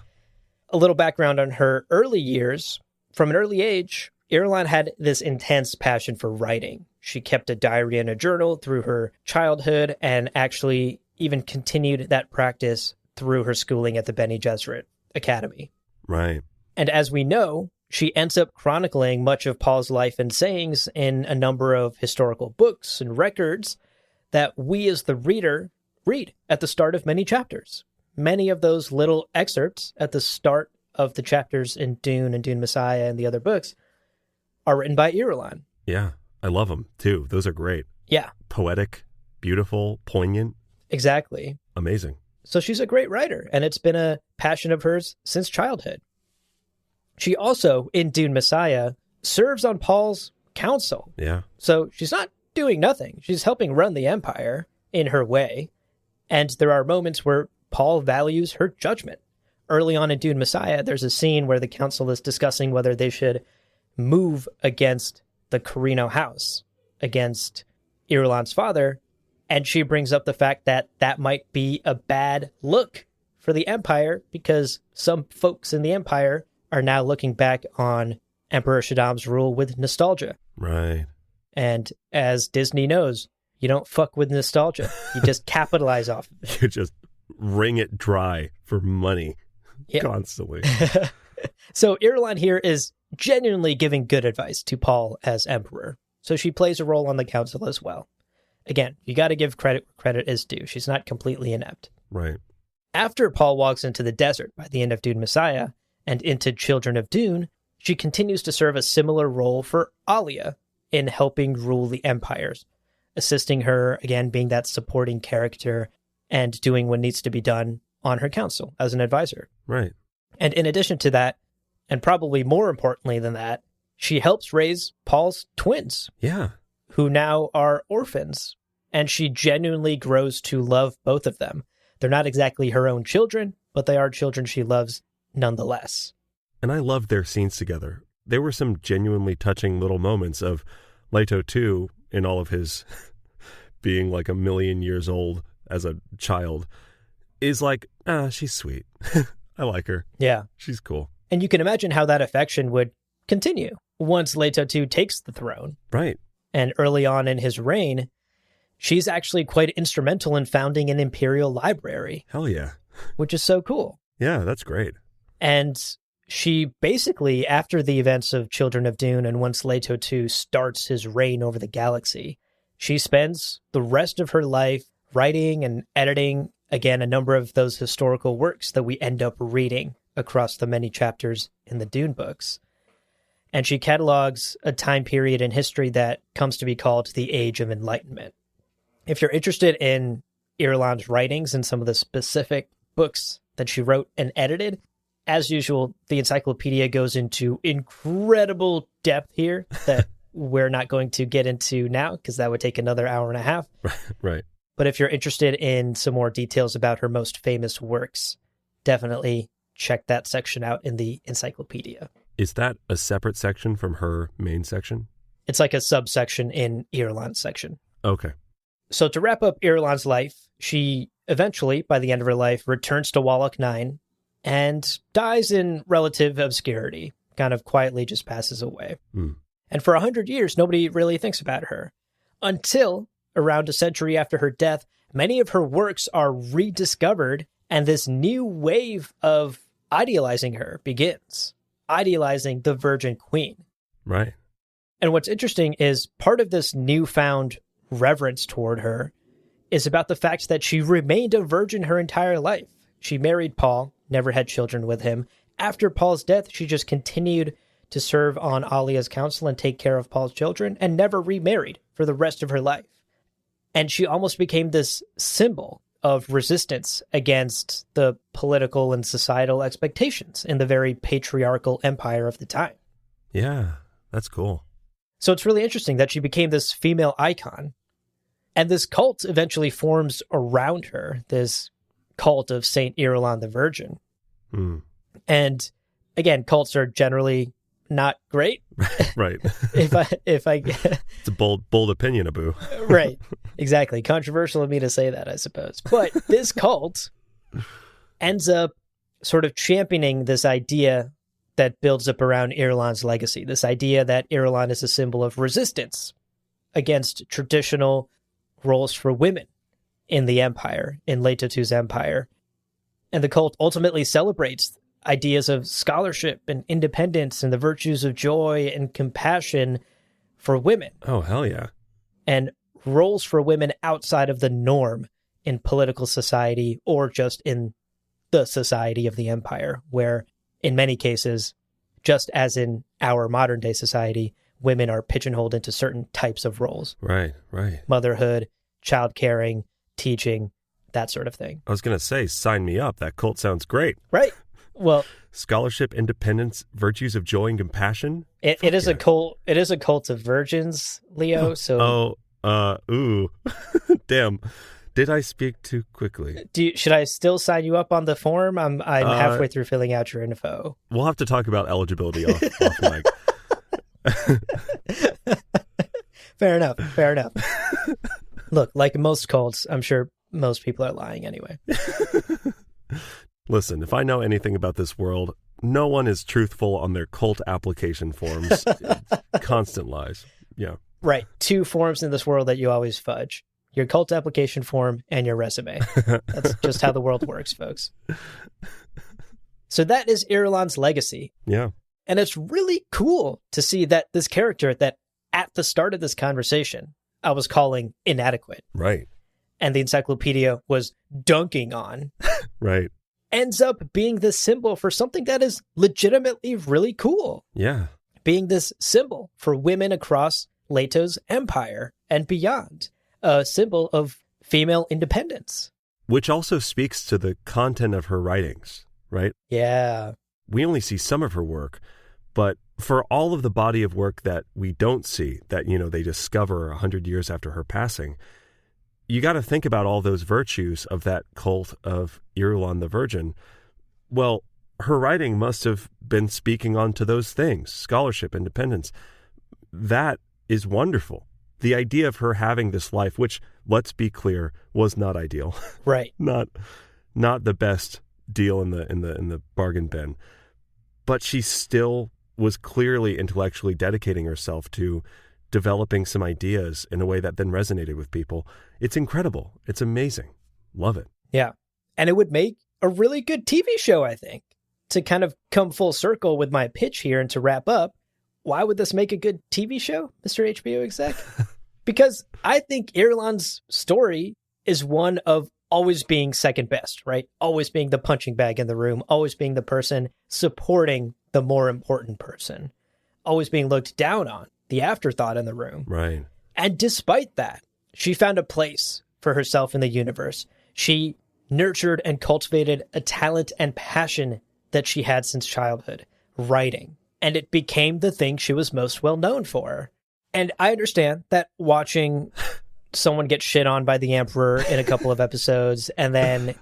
A little background on her early years. From an early age, Irulan had this intense passion for writing. She kept a diary and a journal through her childhood and actually even continued that practice through her schooling at the Bene Gesserit Academy. Right. And as we know, she ends up chronicling much of Paul's life and sayings in a number of historical books and records that we as the reader read at the start of many chapters. Many of those little excerpts at the start of the chapters in Dune and Dune Messiah and the other books are written by Irulan. Yeah, I love them too. Those are great. Yeah. Poetic, beautiful, poignant. Exactly. Amazing. So she's a great writer, and it's been a passion of hers since childhood. She also, in Dune Messiah, serves on Paul's council. Yeah. So she's not doing nothing. She's helping run the empire in her way. And there are moments where Paul values her judgment. Early on in Dune Messiah, there's a scene where the council is discussing whether they should move against the Carino house, against Irulan's father, and she brings up the fact that that might be a bad look for the Empire because some folks in the Empire are now looking back on Emperor Shaddam's rule with nostalgia. Right. And as Disney knows, you don't fuck with nostalgia. You just capitalize off of it. You just wring it dry for money constantly. So Irulan here is genuinely giving good advice to Paul as emperor. So she plays a role on the council as well. Again, you got to give credit where credit is due. She's not completely inept. Right. After Paul walks into the desert by the end of Dune Messiah and into Children of Dune, she continues to serve a similar role for Alia in helping rule the empires, assisting her, again, being that supporting character and doing what needs to be done on her council as an advisor. Right. And in addition to that, and probably more importantly than that, she helps raise Paul's twins. Yeah. Who now are orphans. And she genuinely grows to love both of them. They're not exactly her own children, but they are children she loves nonetheless. And I loved their scenes together. There were some genuinely touching little moments of Leto too, in all of his being like a million years old as a child, is like, she's sweet. I like her. Yeah. She's cool. And you can imagine how that affection would continue once Leto II takes the throne. Right. And early on in his reign, she's actually quite instrumental in founding an imperial library. Hell yeah. Which is so cool. Yeah, that's great. And she basically, after the events of Children of Dune and once Leto II starts his reign over the galaxy, she spends the rest of her life writing and editing, again, a number of those historical works that we end up reading across the many chapters in the Dune books. And she catalogs a time period in history that comes to be called the Age of Enlightenment. If you're interested in Irulan's writings and some of the specific books that she wrote and edited, as usual, the encyclopedia goes into incredible depth here that we're not going to get into now because that would take another hour and a half. Right. But if you're interested in some more details about her most famous works, definitely check that section out in the encyclopedia. Is that a separate section from her main section? It's like a subsection in Irulan's section. Okay. So to wrap up Irulan's life, she eventually, by the end of her life, returns to Wallach 9 and dies in relative obscurity, kind of quietly just passes away. And for 100 years, nobody really thinks about her. Until around a century after her death, many of her works are rediscovered, and this new wave of idealizing her begins. Idealizing the Virgin Queen. Right. And what's interesting is part of this newfound reverence toward her is about the fact that she remained a virgin her entire life. She married Paul, never had children with him. After Paul's death, she just continued to serve on Alia's council and take care of Paul's children and never remarried for the rest of her life. And she almost became this symbol of resistance against the political and societal expectations in the very patriarchal empire of the time. Yeah, that's cool. So it's really interesting that she became this female icon. And this cult eventually forms around her, this cult of Saint Irulan the Virgin. And again, cults are generally not great. Right. if I It's a bold opinion, Abu. Right. Exactly. Controversial of me to say that, I suppose. But this cult ends up sort of championing this idea that builds up around Irulan's legacy, this idea that Irulan is a symbol of resistance against traditional roles for women in the empire, in Leto II's empire. And the cult ultimately celebrates ideas of scholarship and independence and the virtues of joy and compassion for women. Oh, hell yeah. And roles for women outside of the norm in political society or just in the society of the empire, where in many cases, just as in our modern day society, women are pigeonholed into certain types of roles. Right, right. Motherhood, child caring, teaching, that sort of thing. I was going to say, sign me up. That cult sounds great. Right. Well, Scholarship, independence, virtues of joy and compassion. it is a cult. It is a cult of virgins, Leo. So, ooh, damn. Did I speak too quickly? should I still sign you up on the form? I'm halfway through filling out your info. We'll have to talk about eligibility off mic. Fair enough. Fair enough. Look, like most cults, I'm sure most people are lying anyway. Listen, if I know anything about this world, no one is truthful on their cult application forms. Constant lies. Yeah. Right. 2 forms in this world that you always fudge. Your cult application form and your resume. That's just how the world works, folks. So that is Irulan's legacy. Yeah. And it's really cool to see that this character that at the start of this conversation, I was calling inadequate. Right. And the encyclopedia was dunking on. Right. Ends up being this symbol for something that is legitimately really cool. Yeah. Being this symbol for women across Leto's empire and beyond. A symbol of female independence. Which also speaks to the content of her writings, right? Yeah. We only see some of her work, but for all of the body of work that we don't see, that, they discover 100 years after her passing, you got to think about all those virtues of that cult of Irulan the Virgin. Well, her writing must have been speaking on to those things, scholarship, independence. That is wonderful. The idea of her having this life, which, let's be clear, was not ideal. Right. Not the best deal in the bargain bin. But she still was clearly intellectually dedicating herself to developing some ideas in a way that then resonated with people. It's incredible. It's amazing. Love it. Yeah. And it would make a really good TV show, I think. To kind of come full circle with my pitch here and to wrap up, why would this make a good TV show, Mr. HBO exec? Because I think Irulan's story is one of always being second best, right? Always being the punching bag in the room, always being the person supporting the more important person, always being looked down on, the afterthought in the room. Right. And despite that, she found a place for herself in the universe. She nurtured and cultivated a talent and passion that she had since childhood, writing. And it became the thing she was most well known for. And I understand that watching someone get shit on by the Emperor in a couple of episodes and then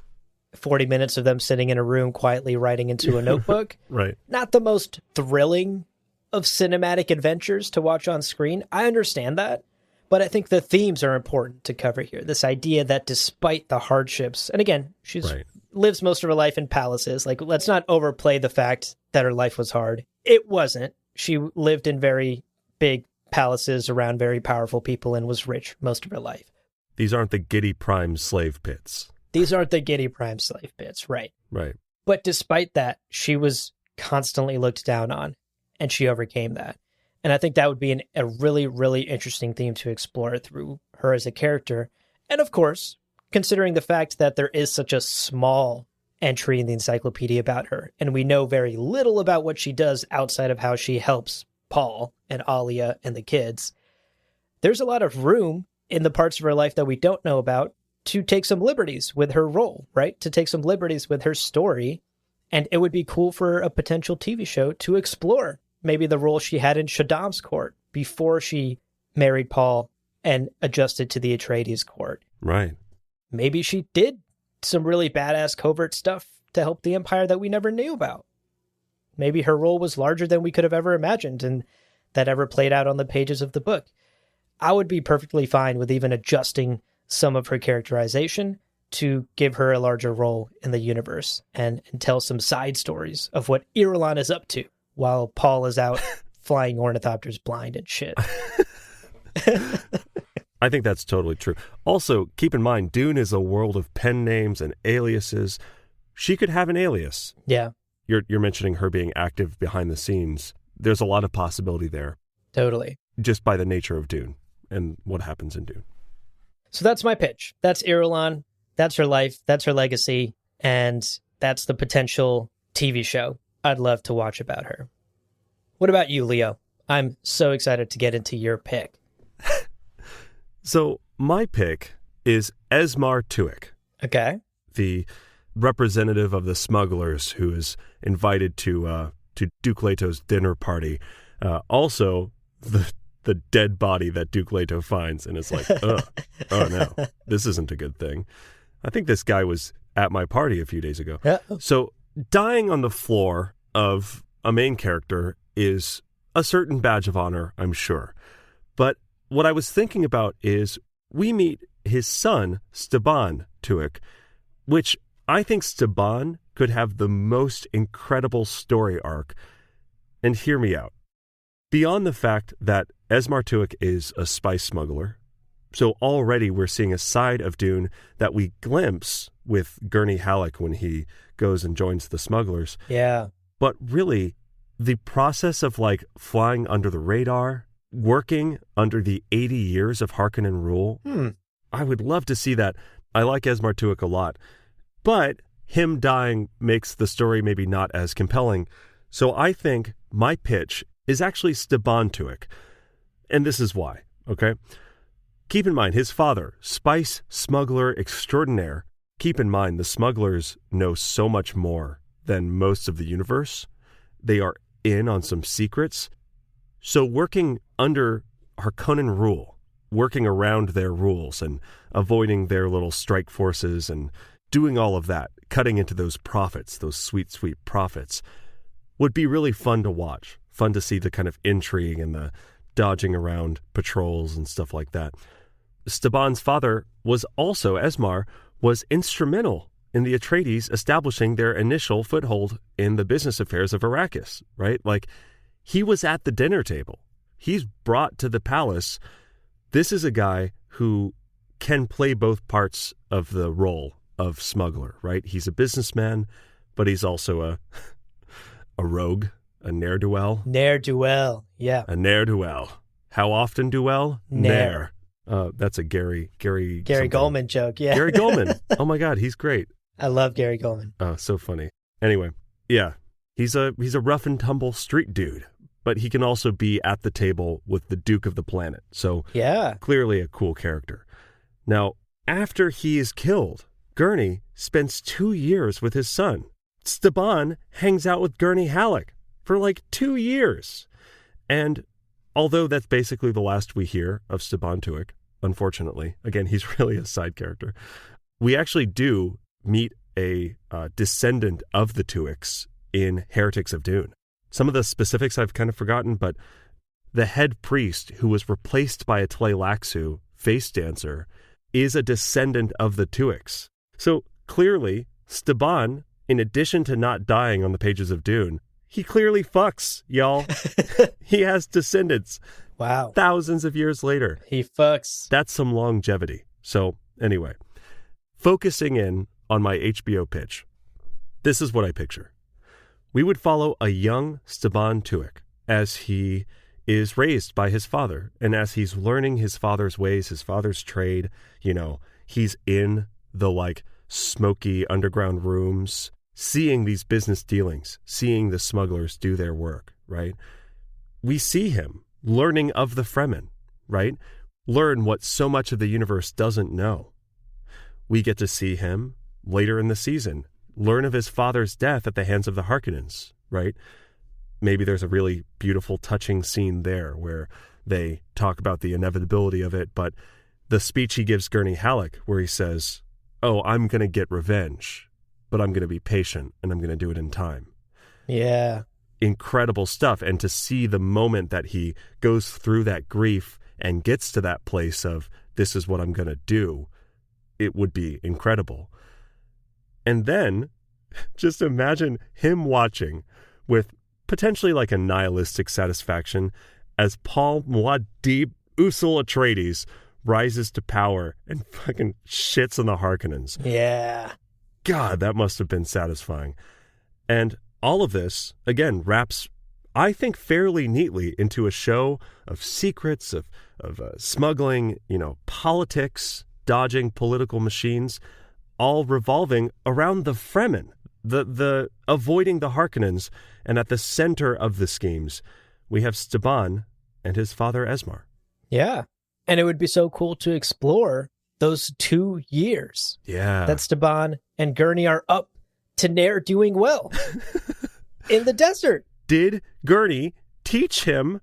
40 minutes of them sitting in a room quietly writing into a notebook. Right. Not the most thrilling of cinematic adventures to watch on screen. I understand that. But I think the themes are important to cover here. This idea that despite the hardships, and again, she's lives most of her life in palaces. Like, let's not overplay the fact that her life was hard. It wasn't. She lived in very big palaces around very powerful people and was rich most of her life. These aren't the giddy prime slave pits. These aren't the giddy prime slave pits, right? Right. But despite that, she was constantly looked down on, and she overcame that. And I think that would be a really, really interesting theme to explore through her as a character. And of course, considering the fact that there is such a small entry in the encyclopedia about her, and we know very little about what she does outside of how she helps Paul and Alia and the kids, there's a lot of room in the parts of her life that we don't know about to take some liberties with her role, right? To take some liberties with her story. And it would be cool for a potential TV show to explore maybe the role she had in Shaddam's court before she married Paul and adjusted to the Atreides court. Right. Maybe she did some really badass covert stuff to help the Empire that we never knew about. Maybe her role was larger than we could have ever imagined and that ever played out on the pages of the book. I would be perfectly fine with even adjusting some of her characterization to give her a larger role in the universe and tell some side stories of what Irulan is up to while Paul is out flying ornithopters blind and shit. I think that's totally true. Also, keep in mind, Dune is a world of pen names and aliases. She could have an alias. Yeah. You're mentioning her being active behind the scenes. There's a lot of possibility there. Totally. Just by the nature of Dune and what happens in Dune. So that's my pitch. That's Irulan. That's her life. That's her legacy. And that's the potential TV show I'd love to watch about her. What about you, Leo? I'm so excited to get into your pick. So my pick is Esmar Tuek. Okay. The representative of the smugglers who is invited to Duke Leto's dinner party. Also, the dead body that Duke Leto finds, and it's like, oh no, this isn't a good thing. I think this guy was at my party a few days ago. Yeah. So dying on the floor of a main character is a certain badge of honor, I'm sure. But what I was thinking about is we meet his son, Staban Tuek, which I think Staban could have the most incredible story arc. And hear me out. Beyond the fact that Esmar Tuek is a spice smuggler, so already we're seeing a side of Dune that we glimpse with Gurney Halleck when he goes and joins the smugglers. Yeah. But really, the process of like flying under the radar, working under the 80 years of Harkonnen rule, I would love to see that. I like Esmar Tuek a lot, but him dying makes the story maybe not as compelling. So I think my pitch is actually Staban Tuek. And this is why, okay? Keep in mind, his father, spice smuggler extraordinaire. Keep in mind, the smugglers know so much more than most of the universe. They are in on some secrets. So working under Harkonnen rule, working around their rules and avoiding their little strike forces and doing all of that, cutting into those profits, those sweet, sweet profits, would be really fun to watch. Fun to see the kind of intrigue and the dodging around patrols and stuff like that. Staban's father was also, Esmar, was instrumental in the Atreides establishing their initial foothold in the business affairs of Arrakis, right? Like, he was at the dinner table. He's brought to the palace. This is a guy who can play both parts of the role of smuggler, right? He's a businessman, but he's also a rogue, a ne'er-do-well. Ne'er-do-well, yeah. A ne'er-do-well. How often do well? Ne'er. That's a Gary Goldman joke, yeah. Gary Goldman. Oh my God, he's great. I love Gary Goldman. Oh, so funny. Anyway, yeah, he's a rough and tumble street dude, but he can also be at the table with the Duke of the planet. So yeah, clearly a cool character. Now, after he is killed, Gurney spends 2 years with his son. Staban hangs out with Gurney Halleck for like 2 years. And although that's basically the last we hear of Staban Tuek, unfortunately, again, he's really a side character, we actually do meet a descendant of the Tueks in Heretics of Dune. Some of the specifics I've kind of forgotten, but the head priest who was replaced by a Tleilaxu face dancer is a descendant of the Tueks. So clearly, Staban, in addition to not dying on the pages of Dune, he clearly fucks, y'all. He has descendants. Wow. Thousands of years later. He fucks. That's some longevity. So anyway, focusing in on my HBO pitch, this is what I picture. We would follow a young Staban Tuek as he is raised by his father, and as he's learning his father's ways, his father's trade, he's in the like smoky underground rooms, seeing these business dealings, seeing the smugglers do their work, right? We see him learning of the Fremen, right? Learn what so much of the universe doesn't know. We get to see him later in the season learn of his father's death at the hands of the Harkonnens, right? Maybe there's a really beautiful, touching scene there where they talk about the inevitability of it, but the speech he gives Gurney Halleck where he says, "Oh, I'm going to get revenge, but I'm going to be patient and I'm going to do it in time." Yeah. Incredible stuff. And to see the moment that he goes through that grief and gets to that place of, this is what I'm going to do, it would be incredible. And then just imagine him watching with potentially like a nihilistic satisfaction as Paul Muad'Dib Usul Atreides rises to power and fucking shits on the Harkonnens. Yeah. God, that must have been satisfying. And all of this, again, wraps, I think, fairly neatly into a show of secrets, of smuggling, politics, dodging political machines, all revolving around the Fremen, the avoiding the Harkonnens, and at the center of the schemes, we have Staban and his father Esmar. Yeah. And it would be so cool to explore those 2 years Yeah. that Staban and Gurney are up to ne'er doing well in the desert. Did Gurney teach him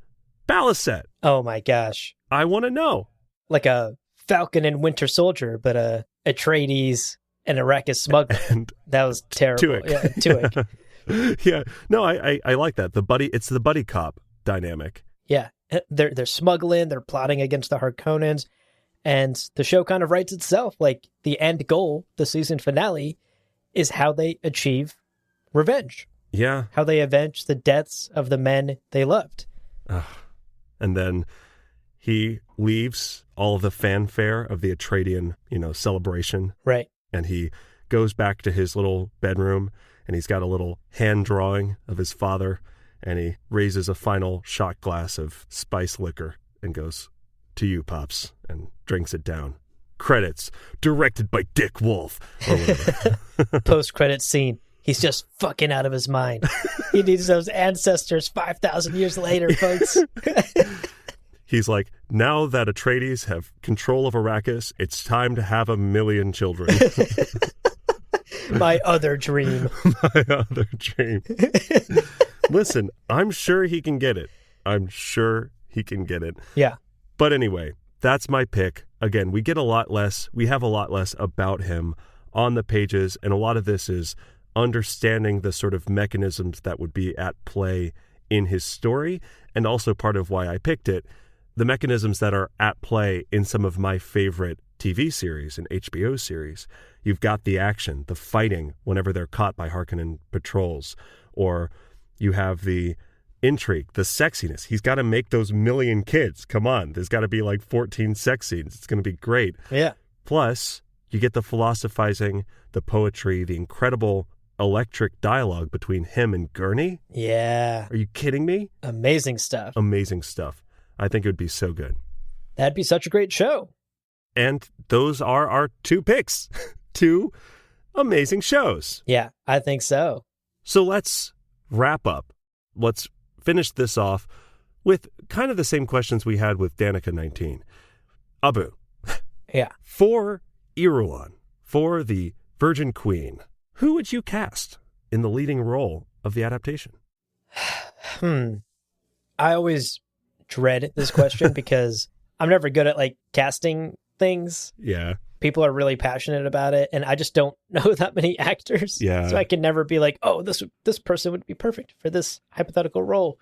Balisette? Oh my gosh. I want to know. Like a Falcon and Winter Soldier, but a Atreides and Arrakis smuggler. And that was terrible. Tuek. Yeah, Tuek. Yeah. No, I like that. It's the buddy cop dynamic. Yeah. They're smuggling, they're plotting against the Harkonnens, and the show kind of writes itself. Like, the end goal, the season finale, is how they achieve revenge. Yeah. How they avenge the deaths of the men they loved. And then he leaves all of the fanfare of the Atreidian, celebration. Right. And he goes back to his little bedroom, and he's got a little hand drawing of his father, and he raises a final shot glass of spice liquor and goes, "To you, Pops," and drinks it down. Credits, directed by Dick Wolf, or whatever. Post-credit scene. He's just fucking out of his mind. He needs those ancestors 5,000 years later, folks. He's like, now that Atreides have control of Arrakis, it's time to have 1 million children. My other dream. My other dream. Listen, I'm sure he can get it. Yeah. But anyway, that's my pick. Again, we have a lot less about him on the pages, and a lot of this is understanding the sort of mechanisms that would be at play in his story, and also part of why I picked it, the mechanisms that are at play in some of my favorite TV series and HBO series. You've got the action, the fighting whenever they're caught by Harkonnen patrols, or you have the intrigue, the sexiness. He's got to make those 1 million kids. Come on, there's got to be like 14 sex scenes. It's going to be great. Yeah. Plus, you get the philosophizing, the poetry, the incredible electric dialogue between him and Gurney. Yeah. Are you kidding me? Amazing stuff. Amazing stuff. I think it would be so good. That'd be such a great show. And those are our 2 picks. 2 amazing shows. Yeah, I think so. So let's wrap up. Let's finish this off with kind of the same questions we had with Danica 19. Abu. Yeah. For Irulan, for the Virgin Queen, who would you cast in the leading role of the adaptation? I always dread this question because I'm never good at casting things. Yeah. People are really passionate about it, and I just don't know that many actors. Yeah. So I can never be like, oh, this person would be perfect for this hypothetical role.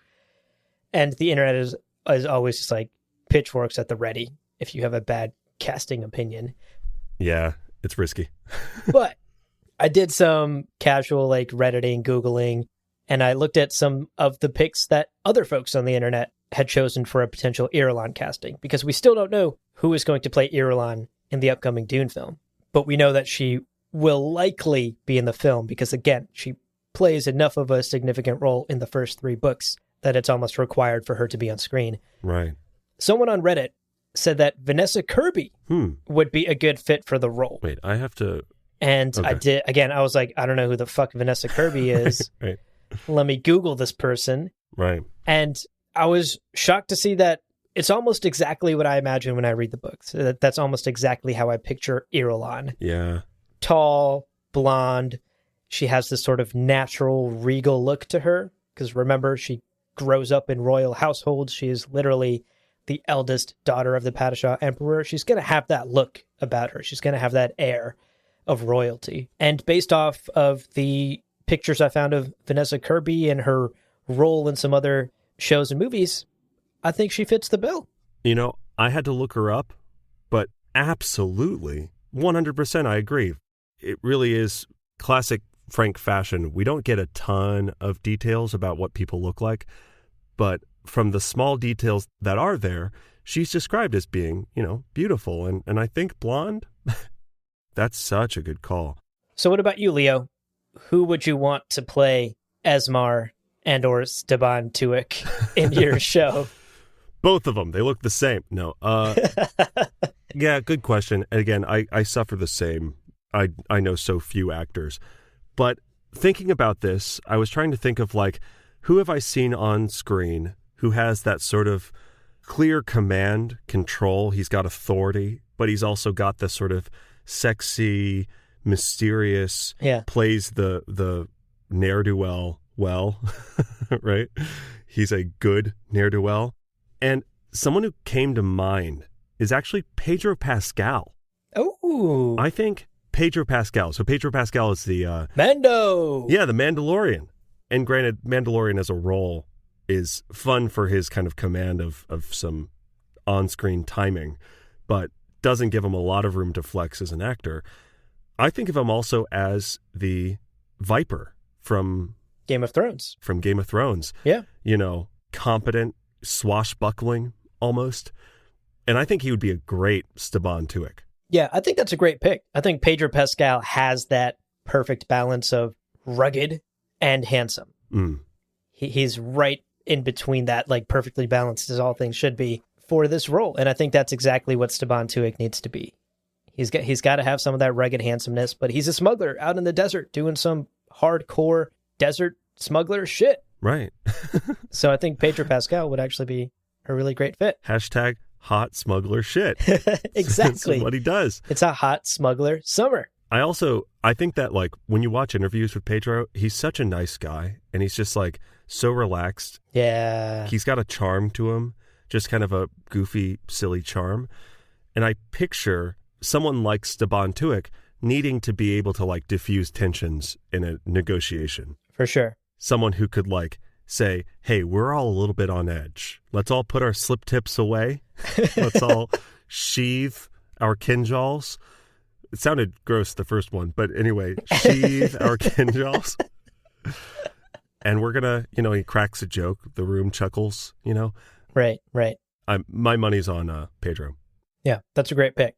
And the internet is always just like pitchforks at the ready if you have a bad casting opinion. Yeah, it's risky. But I did some casual Redditing, Googling, and I looked at some of the picks that other folks on the internet had chosen for a potential Irulan casting, because we still don't know who is going to play Irulan in the upcoming Dune film. But we know that she will likely be in the film because, again, she plays enough of a significant role in the first 3 books that it's almost required for her to be on screen. Right. Someone on Reddit said that Vanessa Kirby would be a good fit for the role. Wait, I have to... And okay. I did, again, I was like, I don't know who the fuck Vanessa Kirby is. Right. Let me Google this person. Right. And I was shocked to see that it's almost exactly what I imagine when I read the books. That's almost exactly how I picture Irulan. Yeah. Tall, blonde. She has this sort of natural, regal look to her. Because remember, she grows up in royal households. She is literally the eldest daughter of the Padishah Emperor. She's going to have that look about her. She's going to have that air of royalty. And based off of the pictures I found of Vanessa Kirby and her role in some other shows and movies, I think she fits the bill. I had to look her up, but absolutely, 100% I agree. It really is classic Frank fashion. We don't get a ton of details about what people look like, but from the small details that are there, she's described as being, beautiful. And I think blonde, that's such a good call. So what about you, Leo? Who would you want to play Esmar and or Staban Tuek in your show? Both of them. They look the same. No. Yeah, good question. And again, I suffer the same. I know so few actors. But thinking about this, I was trying to think of who have I seen on screen who has that sort of clear command, control. He's got authority but he's also got this sort of sexy, mysterious, plays the ne'er-do-well well, right? He's a good ne'er-do-well. And someone who came to mind is actually Pedro Pascal. Oh. I think Pedro Pascal. So Pedro Pascal is the... Mando! Yeah, the Mandalorian. And granted, Mandalorian as a role is fun for his kind of command of some on-screen timing, but doesn't give him a lot of room to flex as an actor. I think of him also as the Viper from Game of Thrones. From Game of Thrones. Yeah. You know, competent, swashbuckling almost. And I think he would be a great Staban Tuek. Yeah, I think that's a great pick. I think Pedro Pascal has that perfect balance of rugged and handsome. He's right in between that, like perfectly balanced as all things should be for this role. And I think that's exactly what Staban Tuek needs to be. He's got to have some of that rugged handsomeness, but he's a smuggler out in the desert doing some hardcore desert smuggler shit. Right. So I think Pedro Pascal would actually be a really great fit. Hashtag hot smuggler shit. Exactly. That's what he does. It's a hot smuggler summer. I think that like when you watch interviews with Pedro, he's such a nice guy and he's just like so relaxed. Yeah. He's got a charm to him, just kind of a goofy, silly charm. And I picture someone like Staban Tuek needing to be able to like diffuse tensions in a negotiation. For sure. Someone who could like say, hey, we're all a little bit on edge. Let's all put our slip tips away. Let's all sheathe our kinjals. It sounded gross, the first one, but anyway, sheathe our kinjals. And we're going to, he cracks a joke. The room chuckles, Right. My money's on Pedro. Yeah, that's a great pick.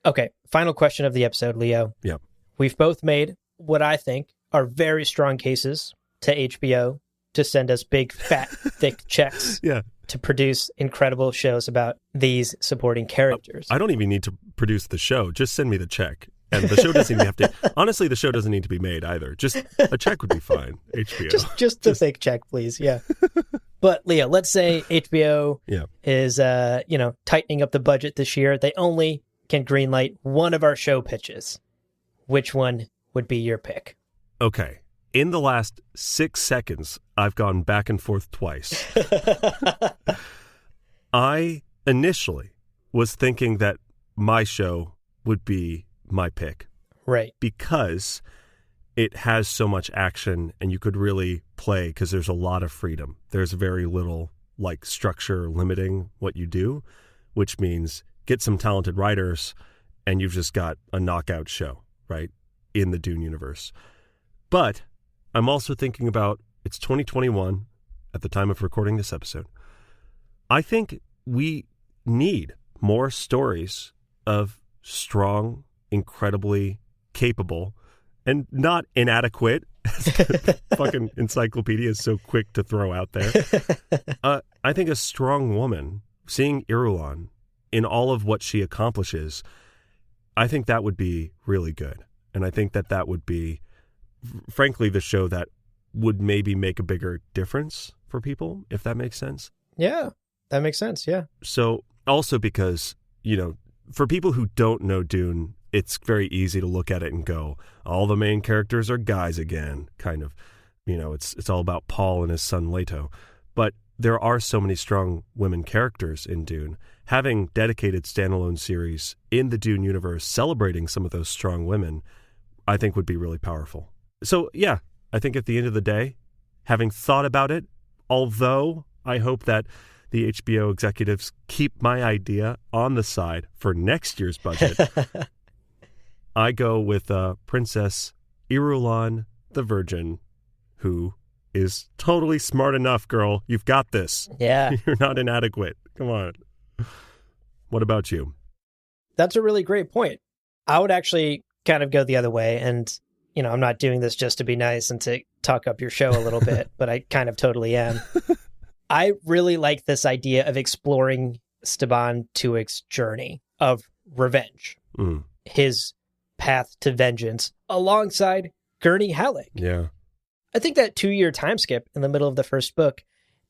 Okay, final question of the episode, Leo. Yeah. We've both made what I think are very strong cases to HBO to send us big, fat, thick checks to produce incredible shows about these supporting characters. I don't even need to produce the show. Just send me the check. And the show doesn't even have to... Honestly, the show doesn't need to be made either. Just a check would be fine, HBO. Just a thick check, please. Yeah. But, Leo, let's say HBO is, tightening up the budget this year. They only can greenlight one of our show pitches. Which one would be your pick? Okay. In the last 6 seconds, I've gone back and forth twice. I initially was thinking that my show would be my pick. Right. Because it has so much action and you could really play because there's a lot of freedom. There's very little like structure limiting what you do, which means get some talented writers and you've just got a knockout show, right? In the Dune universe. But I'm also thinking about it's 2021 at the time of recording this episode. I think we need more stories of strong, incredibly capable, and not inadequate, as the fucking encyclopedia is so quick to throw out there. I think a strong woman, seeing Irulan in all of what she accomplishes, I think that would be really good. And I think that would be, frankly, the show that would maybe make a bigger difference for people, if that makes sense. Yeah, that makes sense, yeah. So also because, for people who don't know Dune, it's very easy to look at it and go, all the main characters are guys again, kind of. It's all about Paul and his son Leto. But there are so many strong women characters in Dune. Having dedicated standalone series in the Dune universe celebrating some of those strong women, I think would be really powerful. So, yeah, I think at the end of the day, having thought about it, although I hope that the HBO executives keep my idea on the side for next year's budget, I go with Princess Irulan the Virgin, who is totally smart enough, girl. You've got this. Yeah. You're not inadequate. Come on. What about you? That's a really great point. I would actually kind of go the other way. And, I'm not doing this just to be nice and to talk up your show a little bit, but I kind of totally am. I really like this idea of exploring Staban Tuek's journey of revenge, his path to vengeance, alongside Gurney Halleck. Yeah. I think that 2-year time skip in the middle of the first book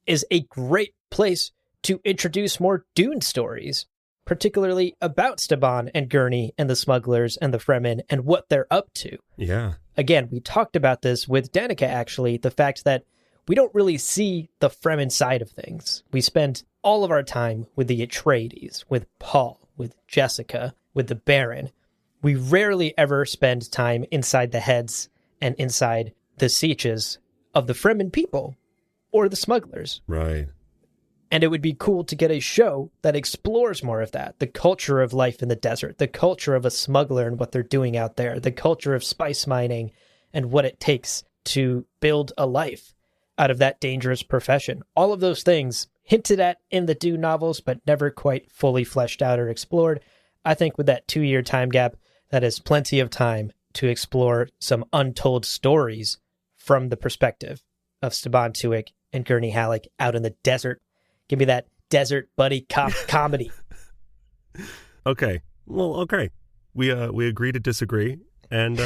is a great place to introduce more Dune stories. particularly about Staban and Gurney and the smugglers and the Fremen and what they're up to. Yeah. Again, we talked about this with Danica, actually, the fact that we don't really see the Fremen side of things. We spend all of our time with the Atreides, with Paul, with Jessica, with the Baron. We rarely ever spend time inside the heads and inside the sieges of the Fremen people or the smugglers. Right. And it would be cool to get a show that explores more of that. The culture of life in the desert, the culture of a smuggler and what they're doing out there, the culture of spice mining and what it takes to build a life out of that dangerous profession. All of those things hinted at in the Dune novels, but never quite fully fleshed out or explored. I think with that 2-year time gap, that is plenty of time to explore some untold stories from the perspective of Staban Tuek and Gurney Halleck out in the desert. Give me that desert buddy cop comedy. Okay. Well, okay. We agree to disagree, and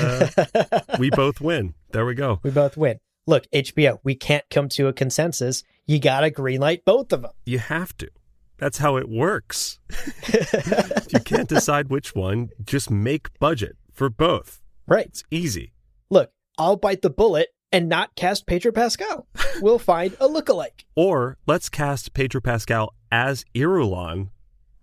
we both win. There we go. We both win. Look, HBO, we can't come to a consensus. You gotta greenlight both of them. You have to. That's how it works. If you can't decide which one, just make budget for both. Right. It's easy. Look, I'll bite the bullet and not cast Pedro Pascal. We'll find a lookalike. Or let's cast Pedro Pascal as Irulan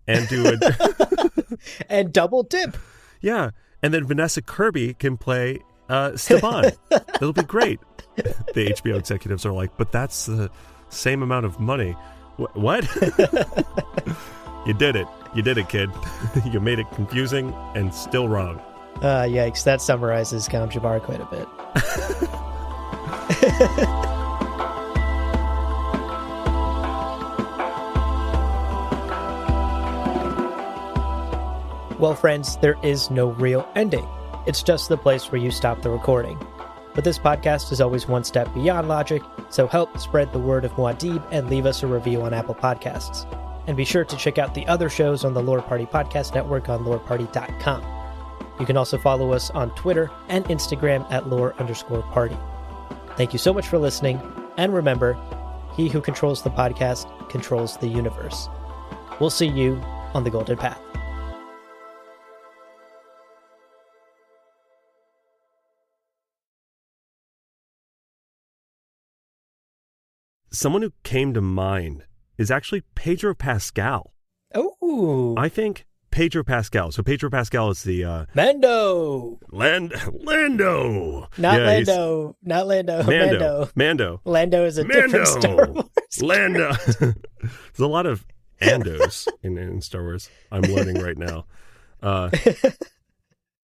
and do it. And double dip. Yeah. And then Vanessa Kirby can play Staban. It'll be great. The HBO executives are like, but that's the same amount of money. What? You did it. You did it, kid. You made it confusing and still wrong. Yikes. That summarizes Gom Jabbar quite a bit. Well, friends, there is no real ending. It's just the place where you stop the recording. But this podcast is always one step beyond logic, so help spread the word of Muad'Dib and leave us a review on Apple Podcasts. And be sure to check out the other shows on the Lore Party Podcast Network on loreparty.com. You can also follow us on Twitter and Instagram at lore_party. Thank you so much for listening, and remember, he who controls the podcast controls the universe. We'll see you on the Golden Path. Someone who came to mind is actually Pedro Pascal. Oh, I think Pedro Pascal. So Pedro Pascal is the Mando. Lando. Not Lando. Not Lando. Mando. Lando is a different Star Wars. Lando. There's a lot of Andos in Star Wars. I'm learning right now.